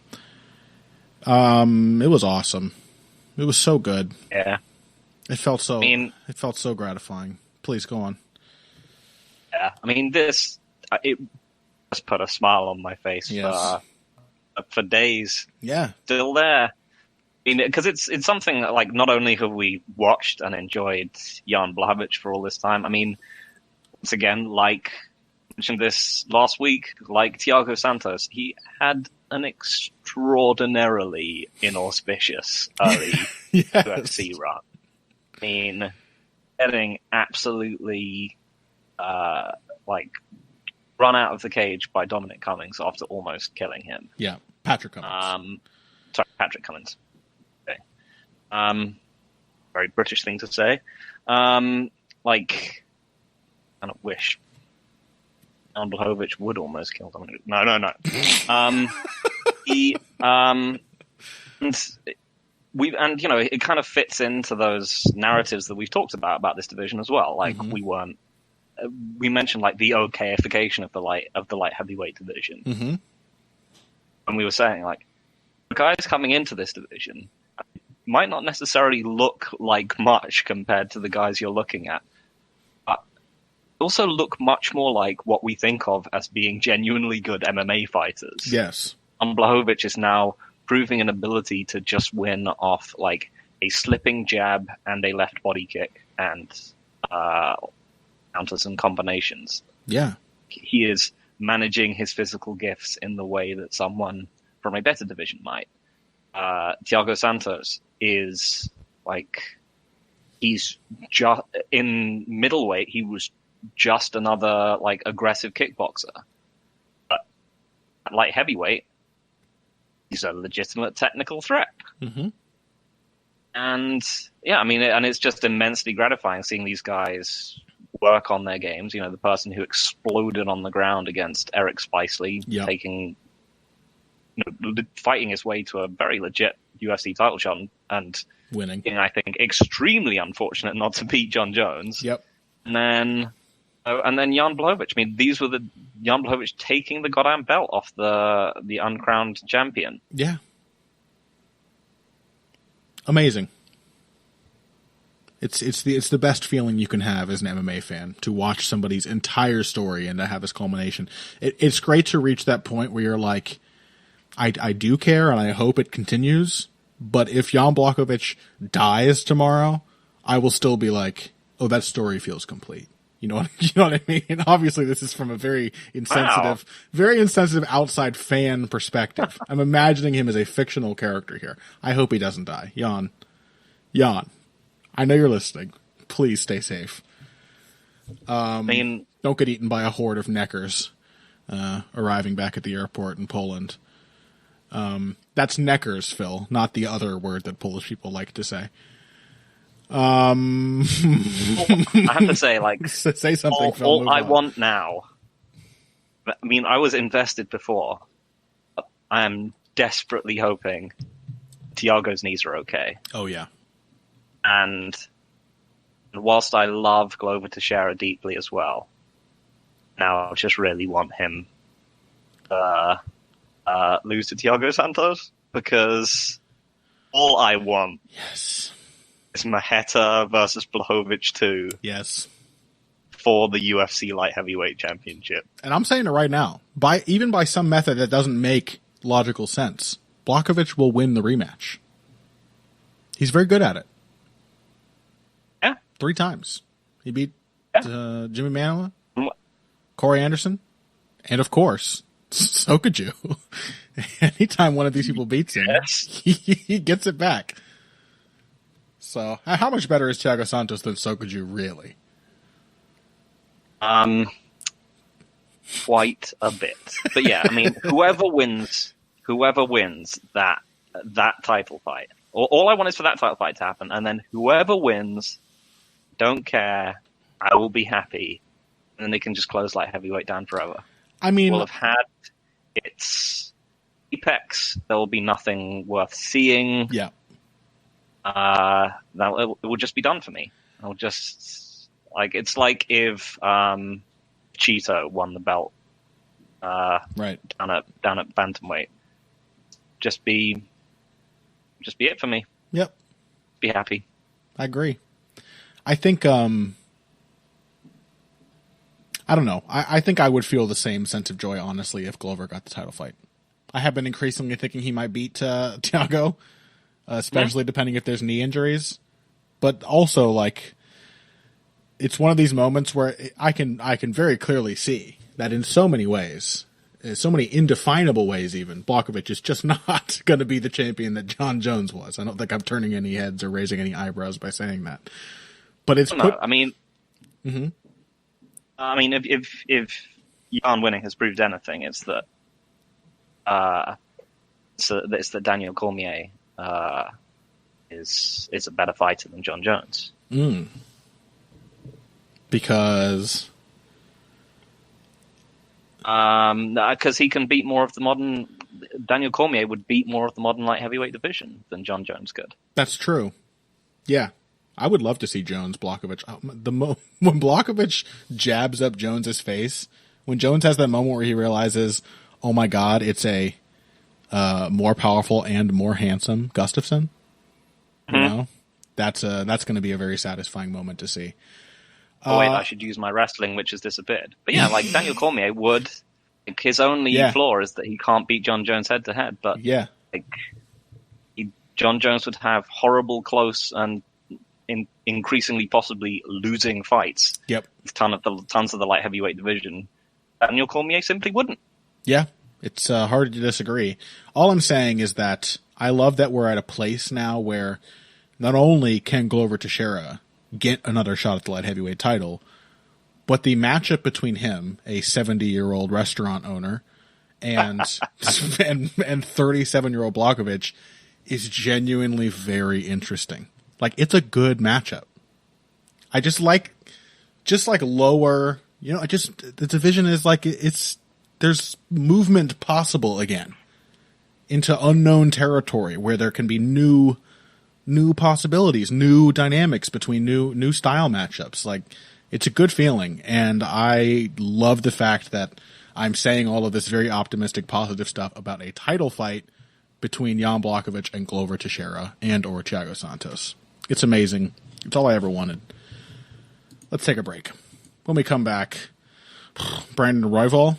it was awesome. It was so good. Yeah. It felt so gratifying. Please go on. Yeah. I mean, it just put a smile on my face for days. Yeah. Still there. I mean, because it's something that, like, not only have we watched and enjoyed Jan Blachowicz for all this time, I mean, once again, like I mentioned this last week, like Thiago Santos, he had an extraordinarily inauspicious early UFC run. I mean, getting absolutely, run out of the cage by Dominic Cummings after almost killing him. Yeah, Patrick Cummings. Patrick Cummings. Okay. Very British thing to say. I kind of wish Jan Blachowicz would almost kill Dominic. No. It kind of fits into those narratives that we've talked about this division as well. Like, mm-hmm. We mentioned like the okayification of the light heavyweight division. Mm-hmm. And we were saying, like, the guys coming into this division might not necessarily look like much compared to the guys you're looking at, but also look much more like what we think of as being genuinely good MMA fighters. Yes. And Blachowicz is now proving an ability to just win off like a slipping jab and a left body kick and counters and combinations. Yeah. He is managing his physical gifts in the way that someone from a better division might. Thiago Santos is he's just in middleweight. He was just another like aggressive kickboxer. But at light heavyweight, he's a legitimate technical threat. Mm-hmm. And yeah, I mean, and it's just immensely gratifying seeing these guys work on their games. You know, the person who exploded on the ground against Eric Spicely, fighting his way to a very legit UFC title shot and winning. I think extremely unfortunate not to beat John Jones. Yep. And then Jan Blachowicz. I mean, these were the Jan Blachowicz taking the goddamn belt off the uncrowned champion. Yeah. Amazing. It's the best feeling you can have as an MMA fan, to watch somebody's entire story and to have this culmination. It's great to reach that point where you're like, I do care and I hope it continues, but if Jan Blachowicz dies tomorrow, I will still be like, oh, that story feels complete. You know what I mean? Obviously, this is from a very insensitive outside fan perspective. I'm imagining him as a fictional character here. I hope he doesn't die. Jan, I know you're listening. Please stay safe. Don't get eaten by a horde of neckers arriving back at the airport in Poland. That's neckers, Phil, not the other word that Polish people like to say. I have to say, say something, Phil. All I want now. I mean, I was invested before. I am desperately hoping Thiago's knees are okay. Oh yeah. And whilst I love Glover Teixeira deeply as well, now I just really want him lose to Thiago Santos, because all I want Yes. is Maheta versus Blachowicz 2 for the UFC Light Heavyweight Championship. And I'm saying it right now. Even by some method that doesn't make logical sense, Blachowicz will win the rematch. He's very good at it. Yeah. 3 times. He beat Jimmy Manuwa, Corey Anderson, and of course, Sokoju. Anytime one of these people beats him, he gets it back. So, how much better is Thiago Santos than Sokoju, really? Quite a bit. But yeah, I mean, whoever wins that title fight, all I want is for that title fight to happen, and then whoever wins, don't care, I will be happy, and then they can just close light heavyweight down forever. I mean, we'll have had its apex. There will be nothing worth seeing. Yeah. It will just be done for me. I'll just it's like if Cheeto won the belt, right, down at bantamweight. Just be it for me. Yep. Be happy. I agree. I think I don't know. I think I would feel the same sense of joy, honestly, if Glover got the title fight. I have been increasingly thinking he might beat Thiago, especially depending if there's knee injuries. But also, like, it's one of these moments where I can very clearly see that in so many ways, so many indefinable ways even, Blachowicz is just not going to be the champion that John Jones was. I don't think I'm turning any heads or raising any eyebrows by saying that. But it's I mean, if Jan winning has proved anything, it's that it's that Daniel Cormier is a better fighter than John Jones. Because he can beat more of the modern. Daniel Cormier would beat more of the modern light heavyweight division than John Jones could. That's true. Yeah. I would love to see Jones Blachowicz. When Blachowicz jabs up Jones's face, when Jones has that moment where he realizes, oh my God, it's a more powerful and more handsome Gustafsson. You know, that's going to be a very satisfying moment to see. Oh wait, I should use my wrestling, which has disappeared. But yeah, like Daniel Cormier would. Like, his only flaw is that he can't beat John Jones head to head. But John Jones would have horrible, close, and increasingly possibly losing fights. Yep. Tons of the light heavyweight division. Daniel Cormier simply wouldn't. Yeah, it's hard to disagree. All I'm saying is that I love that we're at a place now where not only can Glover Teixeira get another shot at the light heavyweight title, but the matchup between him, a 70-year-old restaurant owner, and 37-year-old Blachowicz is genuinely very interesting. Like, it's a good matchup. I just like lower, the division is like, there's movement possible again into unknown territory where there can be new possibilities, new dynamics between new style matchups. Like, it's a good feeling. And I love the fact that I'm saying all of this very optimistic, positive stuff about a title fight between Jan Blachowicz and Glover Teixeira and or Thiago Santos. It's amazing. It's all I ever wanted. Let's take a break. When we come back, Brandon Royval,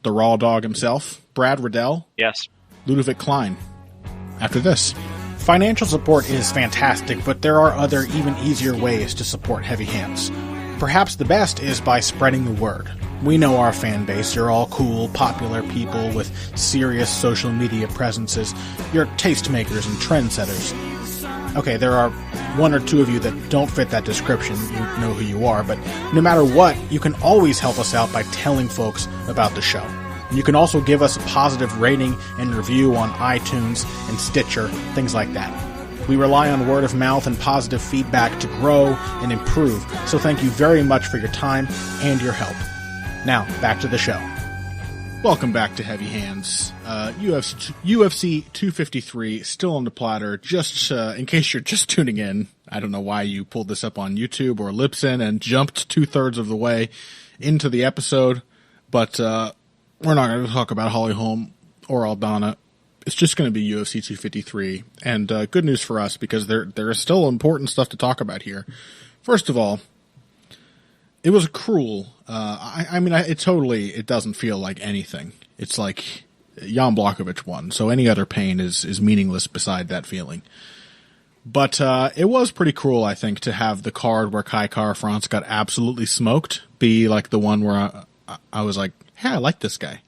the Raw Dog himself, Brad Riddell, yes, Ludovic Klein. After this. Financial support is fantastic, but there are other, even easier ways to support Heavy Hands. Perhaps the best is by spreading the word. We know our fan base. You're all cool, popular people with serious social media presences. You're tastemakers and trendsetters. Okay, there are one or two of you that don't fit that description. You know who you are, but no matter what, you can always help us out by telling folks about the show. You can also give us a positive rating and review on iTunes and Stitcher, things like that. We rely on word of mouth and positive feedback to grow and improve, so thank you very much for your time and your help. Now, back to the show. Welcome back to Heavy Hands. UFC 253, still on the platter. Just in case you're just tuning in, I don't know why you pulled this up on YouTube or Libsyn and jumped 2/3 of the way into the episode, but we're not going to talk about Holly Holm or Aldana, it's just going to be UFC 253. And good news for us, because there is still important stuff to talk about here. First of all, it was cruel. It doesn't feel like anything. It's like Jan Blachowicz won, so any other pain is meaningless beside that feeling. But it was pretty cruel, I think, to have the card where Kai Kara-France got absolutely smoked be like the one where I was like, hey, I like this guy.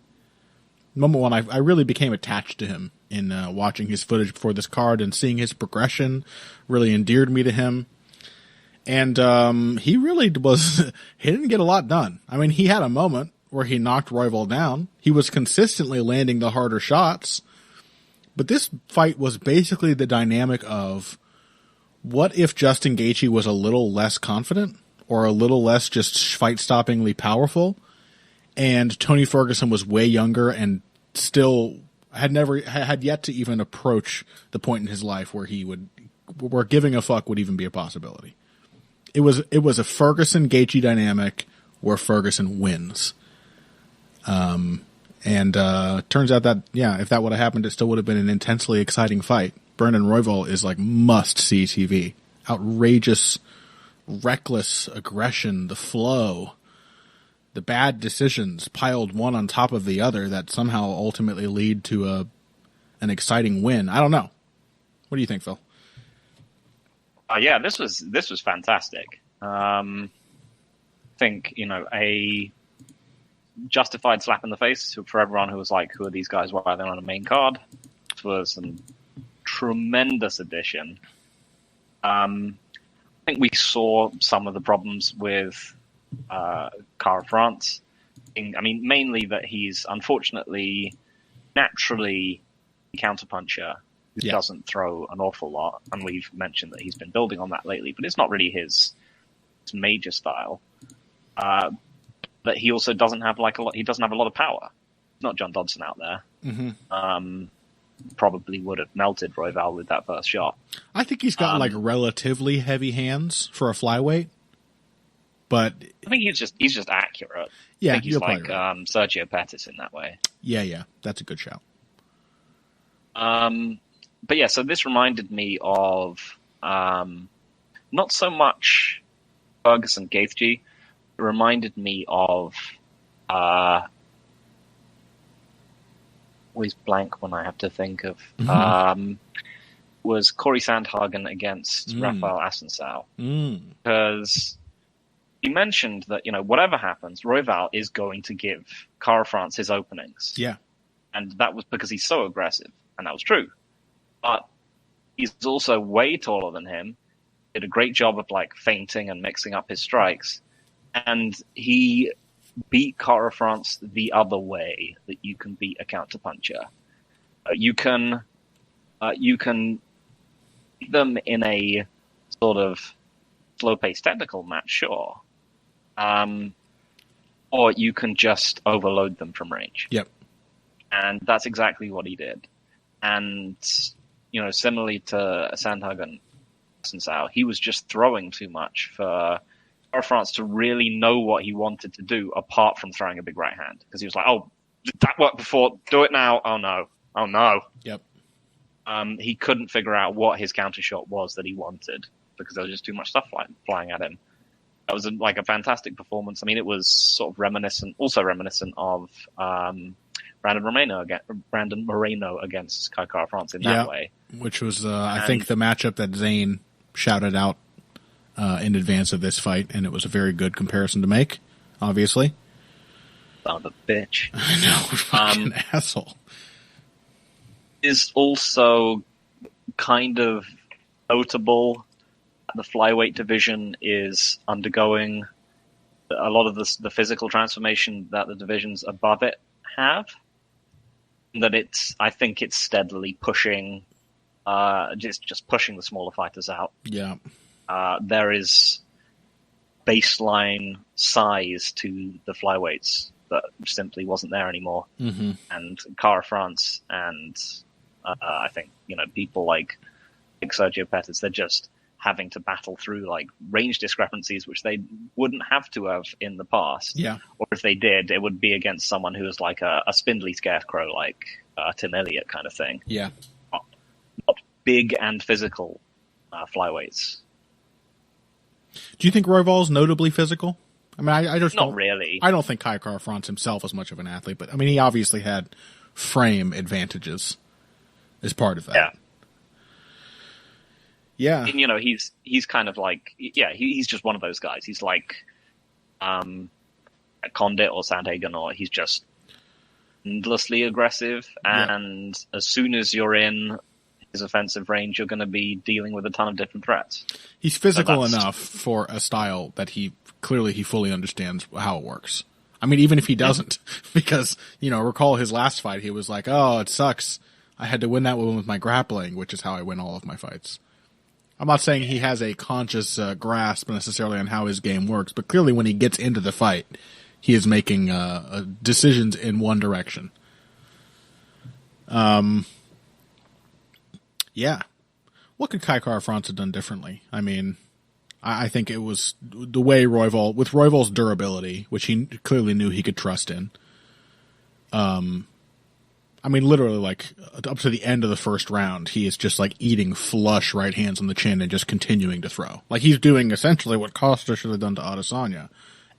Moment one, I really became attached to him in watching his footage before this card, and seeing his progression really endeared me to him. And he really was he didn't get a lot done. I mean, he had a moment where he knocked Royval down. He was consistently landing the harder shots. But this fight was basically the dynamic of, what if Justin Gaethje was a little less confident, or a little less just fight-stoppingly powerful, and Tony Ferguson was way younger and still had yet to even approach the point in his life where where giving a fuck would even be a possibility. It was a Ferguson-Gaethje dynamic where Ferguson wins. Turns out that, if that would have happened, it still would have been an intensely exciting fight. Brandon Royval is like must-see TV. Outrageous, reckless aggression, the flow, the bad decisions piled one on top of the other that somehow ultimately lead to an exciting win. I don't know. What do you think, Phil? This was fantastic. I think, a justified slap in the face for everyone who was like, who are these guys? Why are they on a main card? It was a tremendous addition. I think we saw some of the problems with Kara-France. Mainly that he's unfortunately naturally a counterpuncher who doesn't throw an awful lot, and we've mentioned that he's been building on that lately, but it's not really his major style. But he also doesn't have he doesn't have a lot of power. Not John Dodson out there. Mm-hmm. Probably would have melted Royval with that first shot. I think he's got relatively heavy hands for a flyweight, but I think he's just accurate. Yeah, I think he's like right. Sergio Pettis in that way. Yeah, that's a good shout. But yeah, so this reminded me of not so much Ferguson Gaethje. It reminded me of always blank when I have to think of was Corey Sandhagen against Rafael Assunção, because he mentioned that whatever happens, Royval is going to give Kara-France his openings. Yeah, and that was because he's so aggressive, and that was true. But he's also way taller than him. Did a great job of feinting and mixing up his strikes, and he beat Kara-France the other way that you can beat a counterpuncher. You can beat them in a sort of slow-paced technical match, sure. Or you can just overload them from range. Yep. And that's exactly what he did. And, similarly to Sandhagen, he was just throwing too much for Kara-France to really know what he wanted to do apart from throwing a big right hand. Because he was like, oh, did that work before? Do it now. Oh, no. Yep. He couldn't figure out what his counter shot was that he wanted because there was just too much stuff flying at him. That was a fantastic performance. It was sort of reminiscent of Brandon Moreno against Kai Kara-France in that way. Which was, I think, the matchup that Zane shouted out in advance of this fight, and it was a very good comparison to make, obviously. Son of a bitch. I know, fucking asshole. Is also kind of notable. The flyweight division is undergoing a lot of the physical transformation that the divisions above it have. That I think it's steadily pushing, just pushing the smaller fighters out. Yeah. There is baseline size to the flyweights that simply wasn't there anymore. Mm-hmm. And Kara-France and I think people like Sergio Pettis, having to battle through like range discrepancies, which they wouldn't have to have in the past. Yeah. Or if they did, it would be against someone who was like a spindly scarecrow, like Tim Elliott kind of thing. Yeah. Not big and physical flyweights. Do you think Royval's notably physical? I mean, I just not don't, really. I don't think Kai Kara-France himself is much of an athlete, but I mean, he obviously had frame advantages as part of that. Yeah. Yeah. And, you know, he's kind of like, he's just one of those guys. He's like Condit or Sandhagen, or he's just endlessly aggressive. And as soon as you're in his offensive range, you're going to be dealing with a ton of different threats. He's physical enough for a style that he fully understands how it works. I mean, even if he doesn't, because, you know, recall his last fight, he was like, oh, it sucks. I had to win that one with my grappling, which is how I win all of my fights. I'm not saying he has a conscious grasp necessarily on how his game works, but clearly when he gets into the fight, he is making decisions in one direction. Yeah. What could Kai Kara-France have done differently? I mean, I think it was the way with Royval's durability, which he clearly knew he could trust in. I mean, literally, like, up to the end of the first round, he is just, like, eating flush right hands on the chin and just continuing to throw. Like, he's doing essentially what Costa should have done to Adesanya.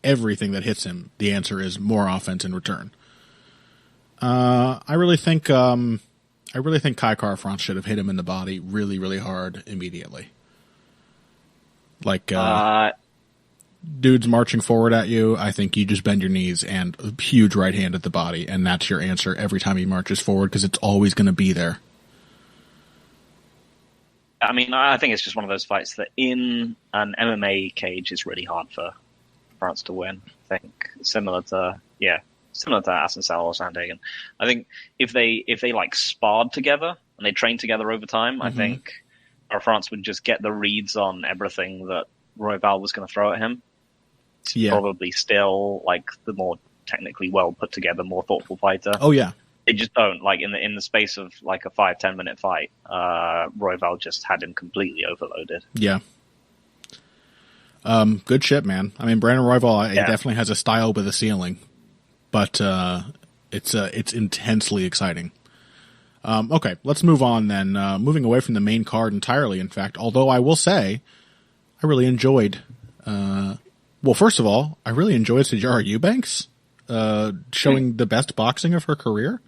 Everything that hits him, the answer is more offense in return. I really think Kai Kara-France should have hit him in the body really, really hard immediately. Like, dude's marching forward at you, I think you just bend your knees and a huge right hand at the body, and that's your answer every time he marches forward, because it's always going to be there. I mean, I think it's just one of those fights that in an MMA cage is really hard for France to win. I think similar to Assencel or Sandhagen. I think if they like sparred together and they trained together over time, I think France would just get the reads on everything that Royval was going to throw at him. He's probably still like the more technically well put together, more thoughtful fighter. Oh yeah. They just don't, like, in the space of like a 5-10 minute fight, Royval just had him completely overloaded. Yeah. Good shit, man. I mean, Brandon Royval, he definitely has a style with a ceiling, but it's intensely exciting. Okay, let's move on then. Moving away from the main card entirely, in fact, although I will say I really enjoyed well, first of all, I really enjoyed Sijara Eubanks showing the best boxing of her career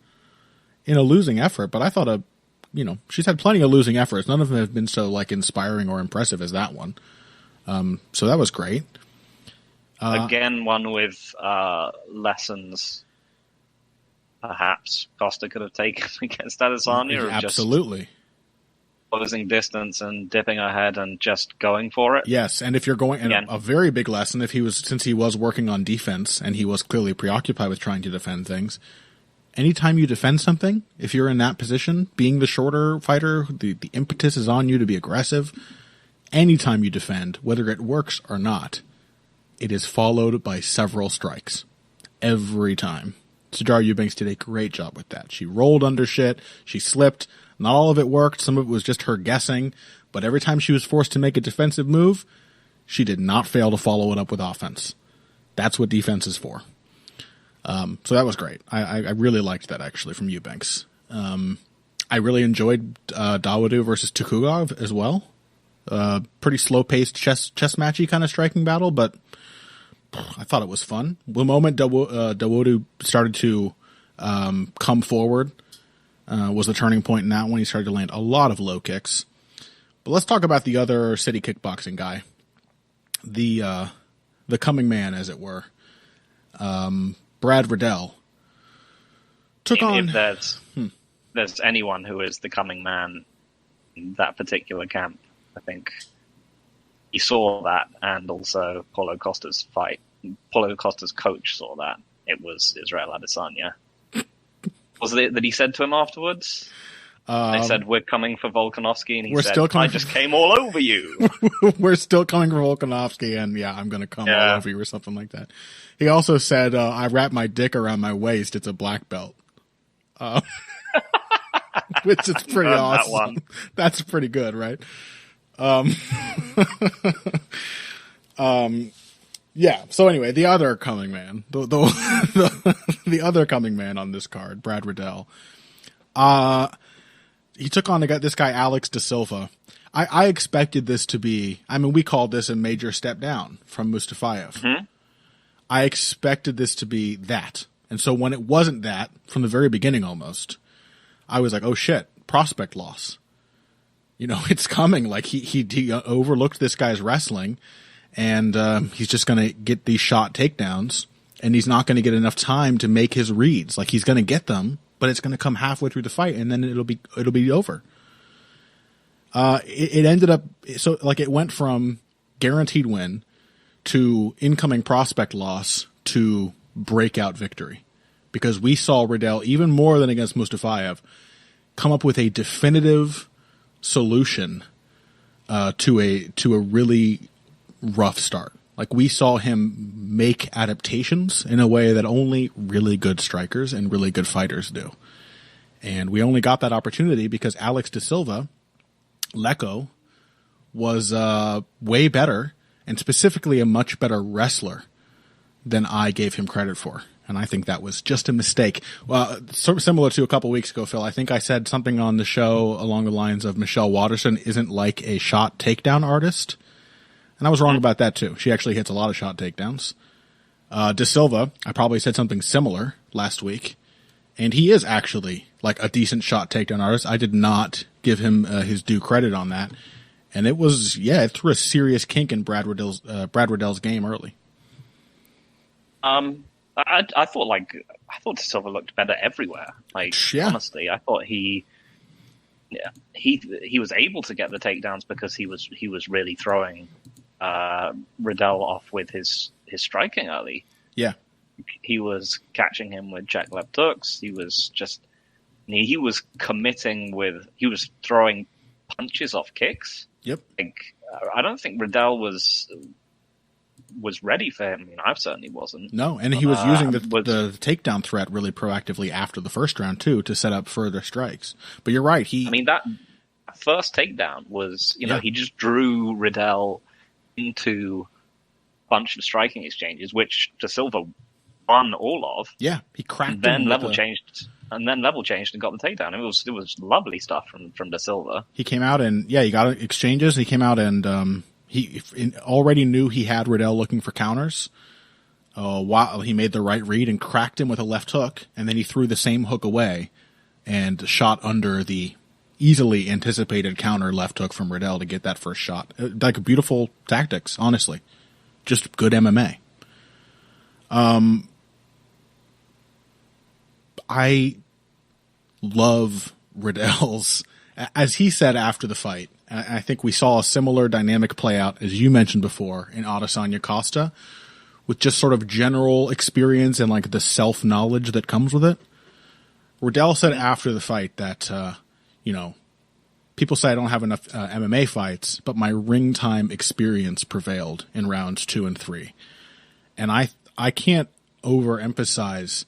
in a losing effort, but I thought she's had plenty of losing efforts. None of them have been so like inspiring or impressive as that one. So that was great. Again, one with lessons perhaps Costa could have taken against Adesanya. Absolutely. Just closing distance and dipping her head and just going for it. Yes, and if you're going, and a very big lesson, since he was working on defense and he was clearly preoccupied with trying to defend things, anytime you defend something, if you're in that position, being the shorter fighter, the impetus is on you to be aggressive. Anytime you defend, whether it works or not, it is followed by several strikes. Every time. Sijara Eubanks did a great job with that. She rolled under shit, she slipped. Not all of it worked. Some of it was just her guessing. But every time she was forced to make a defensive move, she did not fail to follow it up with offense. That's what defense is for. So that was great. I really liked that, actually, from Eubanks. I really enjoyed Dawodu versus Tukugov as well. Pretty slow-paced chess matchy kind of striking battle, but I thought it was fun. The moment Dawodu started to come forward, was the turning point in that one. He started to land a lot of low kicks. But let's talk about the other city kickboxing guy. The coming man, as it were. Brad Riddell. If there's anyone who is the coming man in that particular camp, I think he saw that, and also Paulo Costa's fight. Paulo Costa's coach saw that. It was Israel Adesanya. Was it that he said to him afterwards? They said, "We're coming for Volkanovski," and he said, "I just came all over you." We're still coming for Volkanovski, and I'm going to come all over you, or something like that. He also said, "I wrap my dick around my waist. It's a black belt," which is pretty awesome. That's pretty good, right? Yeah. So anyway, the other coming man, the other coming man on this card, Brad Riddell. He took on this guy Alex De Silva. I expected this to be. I mean, we called this a major step down from Mustafayev. Mm-hmm. I expected this to be that, and so when it wasn't that from the very beginning, almost, I was like, "Oh shit, prospect loss." You know, it's coming. Like he overlooked this guy's wrestling. And he's just going to get these shot takedowns, and he's not going to get enough time to make his reads. Like, he's going to get them, but it's going to come halfway through the fight, and then it'll be over. It ended up so like it went from guaranteed win to incoming prospect loss to breakout victory, because we saw Riddell, even more than against Mustafayev, come up with a definitive solution to a really rough start. Like, we saw him make adaptations in a way that only really good strikers and really good fighters do. And we only got that opportunity because Alex De Silva, Lecco, was way better, and specifically a much better wrestler than I gave him credit for. And I think that was just a mistake. Well, sort of similar to a couple weeks ago, Phil, I think I said something on the show along the lines of Michelle Waterson isn't like a shot takedown artist. And I was wrong about that too. She actually hits a lot of shot takedowns. De Silva, I probably said something similar last week. And he is actually like a decent shot takedown artist. I did not give him his due credit on that. And it was, it threw a serious kink in Brad Riddell's game early. I thought De Silva looked better everywhere. Honestly, I thought he was able to get the takedowns because he was really throwing Riddell off with his striking early. Yeah. He was catching him with jack left hooks. He was committing he was throwing punches off kicks. Yep. I don't think Riddell was ready for him. I mean, I certainly wasn't. No, and he was using the takedown threat really proactively after the first round too to set up further strikes. But you're right. That first takedown was, he just drew Riddell into a bunch of striking exchanges, which De Silva won all of. Yeah, he cracked. And then level changed and got the takedown. It was lovely stuff from De Silva. He came out and he got exchanges. He came out and he already knew he had Riddell looking for counters. While he made the right read and cracked him with a left hook, and then he threw the same hook away and shot under the easily anticipated counter left hook from Riddell to get that first shot. Like, beautiful tactics, honestly. Just good MMA. I love Riddell's, as he said after the fight, I think we saw a similar dynamic play out, as you mentioned before, in Adesanya Costa, with just sort of general experience and like the self-knowledge that comes with it. Riddell said after the fight that, people say I don't have enough MMA fights, but my ring time experience prevailed in rounds 2 and 3. And I can't overemphasize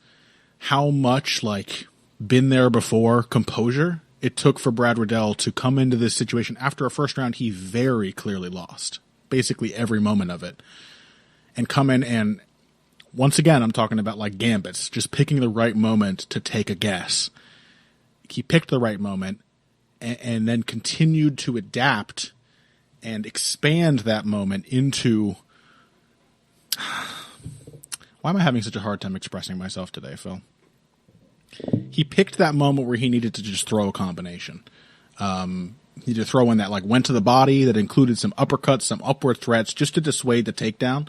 how much, like, been there before composure it took for Brad Riddell to come into this situation after a first round he very clearly lost, basically every moment of it, and come in and, once again, I'm talking about like gambits, just picking the right moment to take a guess. He picked the right moment and then continued to adapt and expand that moment into... Why am I having such a hard time expressing myself today, Phil? He picked that moment where he needed to just throw a combination. He needed to throw in that, like, went to the body that included some uppercuts, some upward threats, just to dissuade the takedown.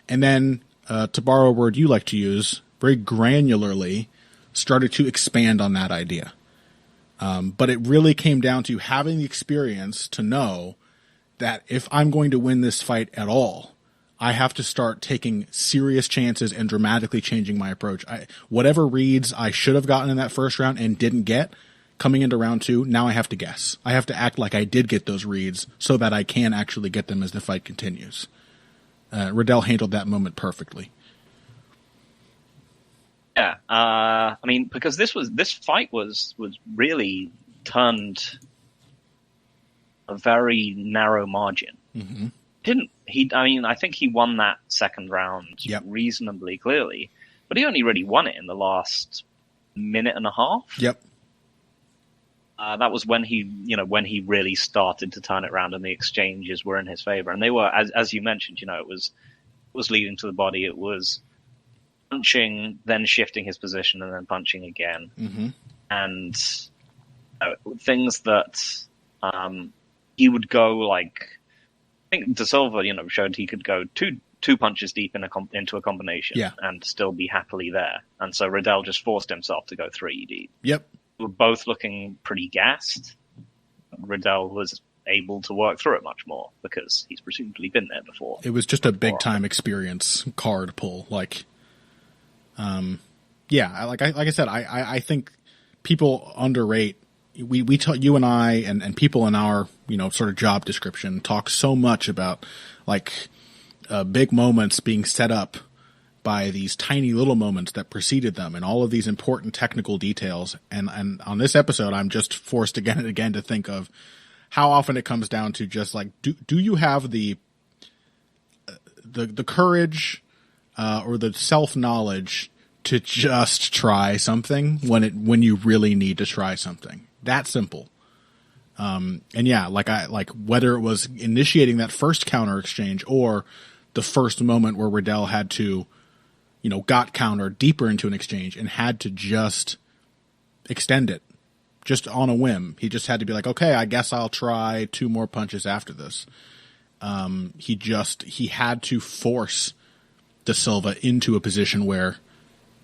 And then, to borrow a word you like to use, very granularly started to expand on that idea. But it really came down to having the experience to know that if I'm going to win this fight at all, I have to start taking serious chances and dramatically changing my approach. Whatever reads I should have gotten in that first round and didn't get, coming into round 2, now I have to guess. I have to act like I did get those reads so that I can actually get them as the fight continues. Riddell handled that moment perfectly. Yeah, because this fight was really turned. a very narrow margin. Mm-hmm. I think he won that second round reasonably clearly, but he only really won it in the last minute and a half. Yep. That was when he really started to turn it around, and the exchanges were in his favor. And they were, as you mentioned, it was leading to the body. It was punching, then shifting his position, and then punching again. Mm-hmm. And things that he would go like. I think De Silva, showed he could go two punches deep into a combination and still be happily there. And so Riddell just forced himself to go 3 deep. Yep. We were both looking pretty gassed. Riddell was able to work through it much more because he's presumably been there before. It was just a big time experience card pull. Like I said, I think people underrate. You and I and people in our sort of job description talk so much about like big moments being set up by these tiny little moments that preceded them and all of these important technical details. And on this episode, I'm just forced again and again to think of how often it comes down to just like, do you have the courage or the self-knowledge to just try something when you really need to try something? That simple. Like whether it was initiating that first counter exchange or the first moment where Riddell had to, got countered deeper into an exchange and had to just extend it just on a whim. He just had to be like, okay, I guess I'll try 2 more punches after this. He had to force De Silva into a position where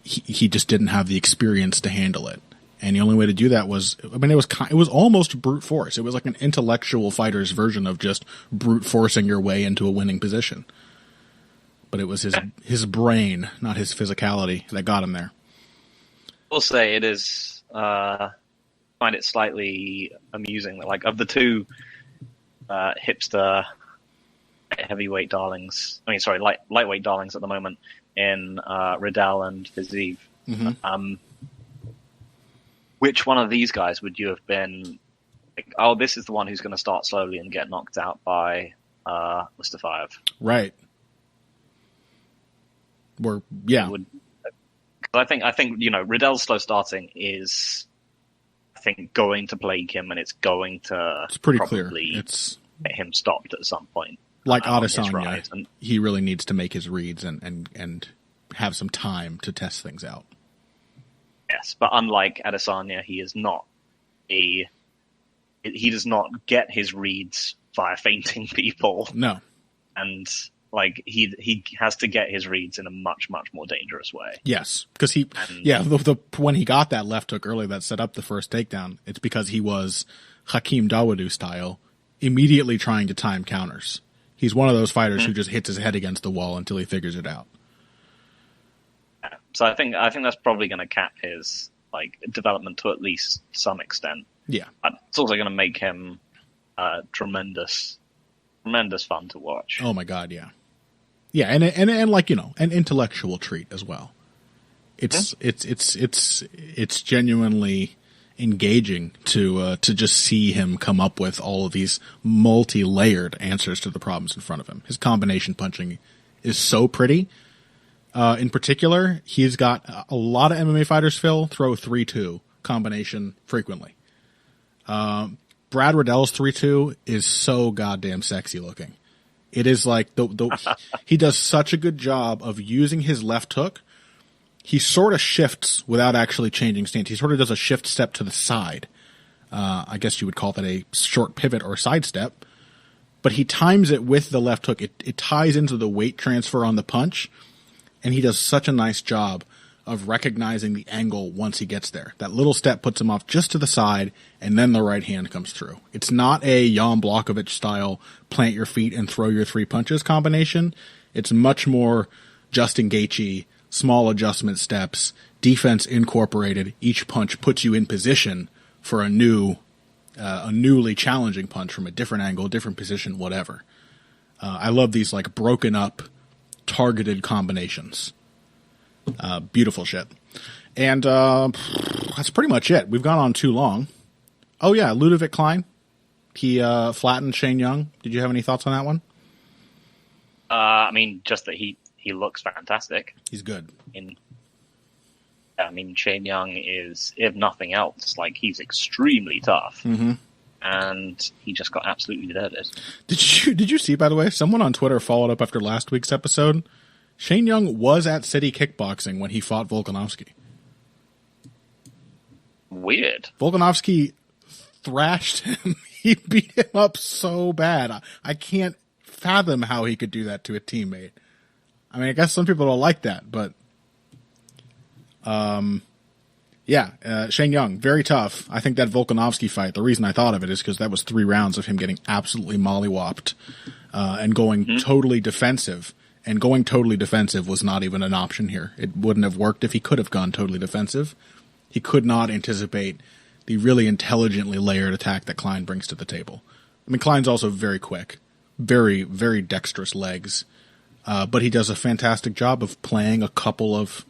he just didn't have the experience to handle it. And the only way to do that was, it was almost brute force. It was like an intellectual fighter's version of just brute forcing your way into a winning position. But it was his brain, not his physicality, that got him there. I'll say it is, find it slightly amusing that, like, of the 2 hipster heavyweight darlings, lightweight darlings at the moment in Riddell and Viziev, which one of these guys would you have been like, oh, this is the one who's going to start slowly and get knocked out by Mustafayev? Right. I think Riddell's slow starting is, I think, going to plague him, and it's going to pretty clear. It's get him stopped at some point. Like Adesanya, he really needs to make his reads and have some time to test things out. Yes, but unlike Adesanya, he does not get his reads via feinting people. No. And he has to get his reads in a much, much more dangerous way. Yes, because when he got that left hook early that set up the first takedown, it's because he was Hakeem Dawodu style, immediately trying to time counters. He's one of those fighters who just hits his head against the wall until he figures it out. So I think that's probably going to cap his development to at least some extent. Yeah, but it's also going to make him tremendous fun to watch. Oh my god, yeah, and an intellectual treat as well. It's genuinely engaging to just see him come up with all of these multi-layered answers to the problems in front of him. His combination punching is so pretty. In particular, he's got a lot of MMA fighters, Phil, throw 3-2 combination frequently. Brad Riddell's 3-2 is so goddamn sexy looking. It is like he does such a good job of using his left hook. He sort of shifts without actually changing stance. He sort of does a shift step to the side. I guess you would call that a short pivot or sidestep. But he times it with the left hook. It ties into the weight transfer on the punch. And he does such a nice job of recognizing the angle once he gets there. That little step puts him off just to the side, and then the right hand comes through. It's not a Jan Blachowicz style plant your feet and throw your 3 punches combination. It's much more Justin Gaethje, small adjustment steps, defense incorporated. Each punch puts you in position for a newly challenging punch from a different angle, different position, whatever. I love these broken up, targeted combinations. Beautiful shit. And that's pretty much it. We've gone on too long. Oh yeah, Ludovic Klein. he flattened Shane Young. Did you have any thoughts on that one? I mean, just that he looks fantastic. He's good. I mean, Shane Young is, if nothing else, like, he's extremely tough. Mm-hmm. And he just got absolutely deaded. Did you see, by the way, someone on Twitter followed up after last week's episode? Shane Young was at City Kickboxing when he fought Volkanovski. Weird. Volkanovski thrashed him. He beat him up so bad. I can't fathom how he could do that to a teammate. I mean, I guess some people don't like that, but Shane Young, very tough. I think that Volkanovski fight, the reason I thought of it is because that was 3 rounds of him getting absolutely mollywopped and going totally defensive. And going totally defensive was not even an option here. It wouldn't have worked if he could have gone totally defensive. He could not anticipate the really intelligently layered attack that Klein brings to the table. I mean, Klein's also very quick, very, very dexterous legs, but he does a fantastic job of playing a couple of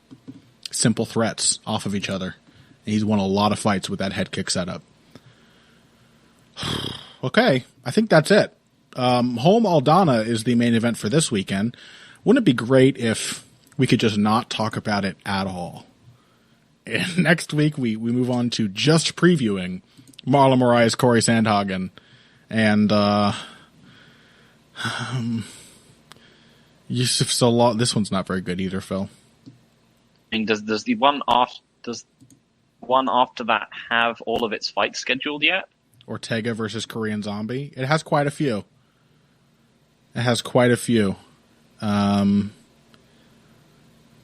simple threats off of each other. And he's won a lot of fights with that head kick setup. Okay, I think that's it. Holm Aldana is the main event for this weekend. Wouldn't it be great if we could just not talk about it at all? And next week, we move on to just previewing Marlon Moraes, Corey Sandhagen, and Yusuf Salah. This one's not very good either, Phil. I mean, does the one after that have all of its fights scheduled yet? Ortega versus Korean Zombie. It has quite a few.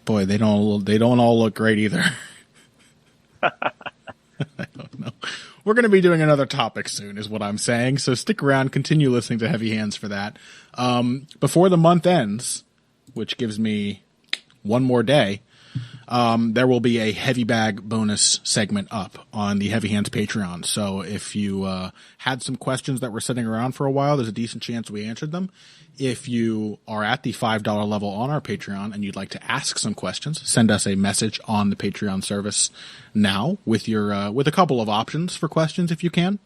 Boy, they don't all look great either. I don't know. We're going to be doing another topic soon, is what I'm saying. So stick around, continue listening to Heavy Hands for that. Before the month ends, which gives me one more day, there will be a heavy bag bonus segment up on the Heavy Hands Patreon. So if you had some questions that were sitting around for a while, there's a decent chance we answered them. If you are at the $5 level on our Patreon and you'd like to ask some questions, send us a message on the Patreon service now with your with a couple of options for questions if you can.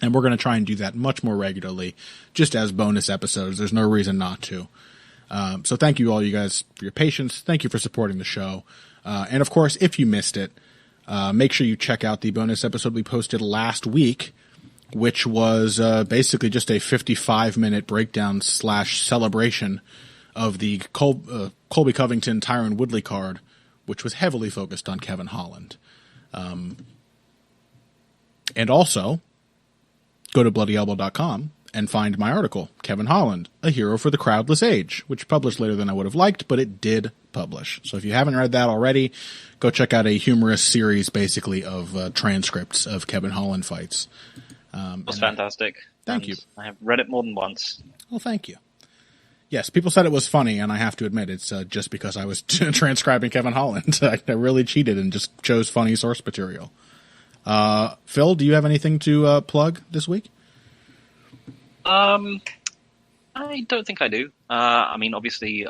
And we're going to try and do that much more regularly, just as bonus episodes. There's no reason not to. So thank you all you guys for your patience. Thank you for supporting the show. And of course, if you missed it, make sure you check out the bonus episode we posted last week, which was basically just a 55-minute breakdown / celebration of the Colby Covington Tyron Woodley card, which was heavily focused on Kevin Holland. And also, go to bloodyelbow.com and find my article, Kevin Holland, A Hero for the Crowdless Age, which published later than I would have liked, but it did publish. So if you haven't read that already, go check out a humorous series, basically, of transcripts of Kevin Holland fights. It was fantastic. Thank you. I have read it more than once. Well, thank you. Yes, people said it was funny, and I have to admit, it's just because I was transcribing Kevin Holland. I really cheated and just chose funny source material. Phil, do you have anything to plug this week? I don't think I do. I mean, obviously,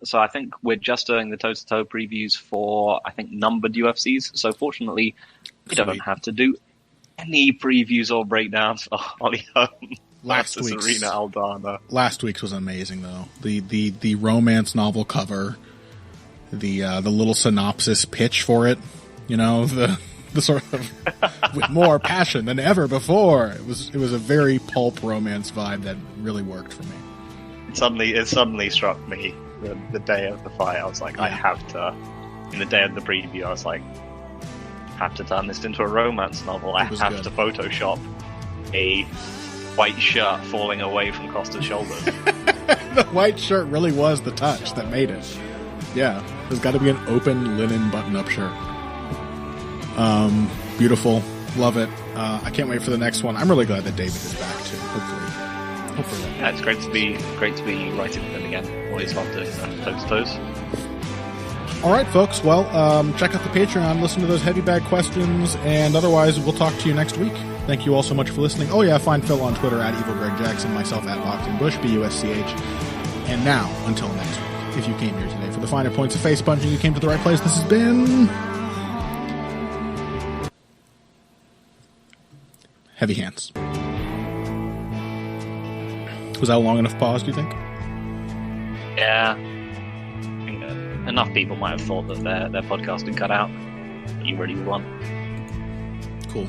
so I think we're just doing the toe-to-toe previews for, I think, numbered UFCs. So fortunately, we don't have to do any previews or breakdowns for Holly Holm. Last week's Serena Aldana. Last week's was amazing, though. The romance novel cover, the little synopsis pitch for it, you know, the sort of with more passion than ever before. It was a very pulp romance vibe that really worked for me. It suddenly struck me the day of the fight. I was like, yeah. I have to. In the day of the preview, I was like, I have to turn this into a romance novel. I have to Photoshop a white shirt falling away from Costa's shoulders. The white shirt really was the touch that made it. Yeah, there's got to be an open linen button-up shirt. Beautiful. Love it. I can't wait for the next one. I'm really glad that David is back too. Hopefully. Yeah, it's great to be writing with him again. Always love doing toes. All right, folks. Well, check out the Patreon, listen to those heavy bag questions, and otherwise, we'll talk to you next week. Thank you all so much for listening. Oh yeah, find Phil on Twitter at EvilGregJackson, myself at Boxingbush, BUSCH. And now, until next week, if you came here today for the finer points of face punching, you came to the right place. This has been Heavy Hands. Was that a long enough pause, do you think? Yeah. I think enough people might have thought that their podcast had cut out. What you really want. Cool.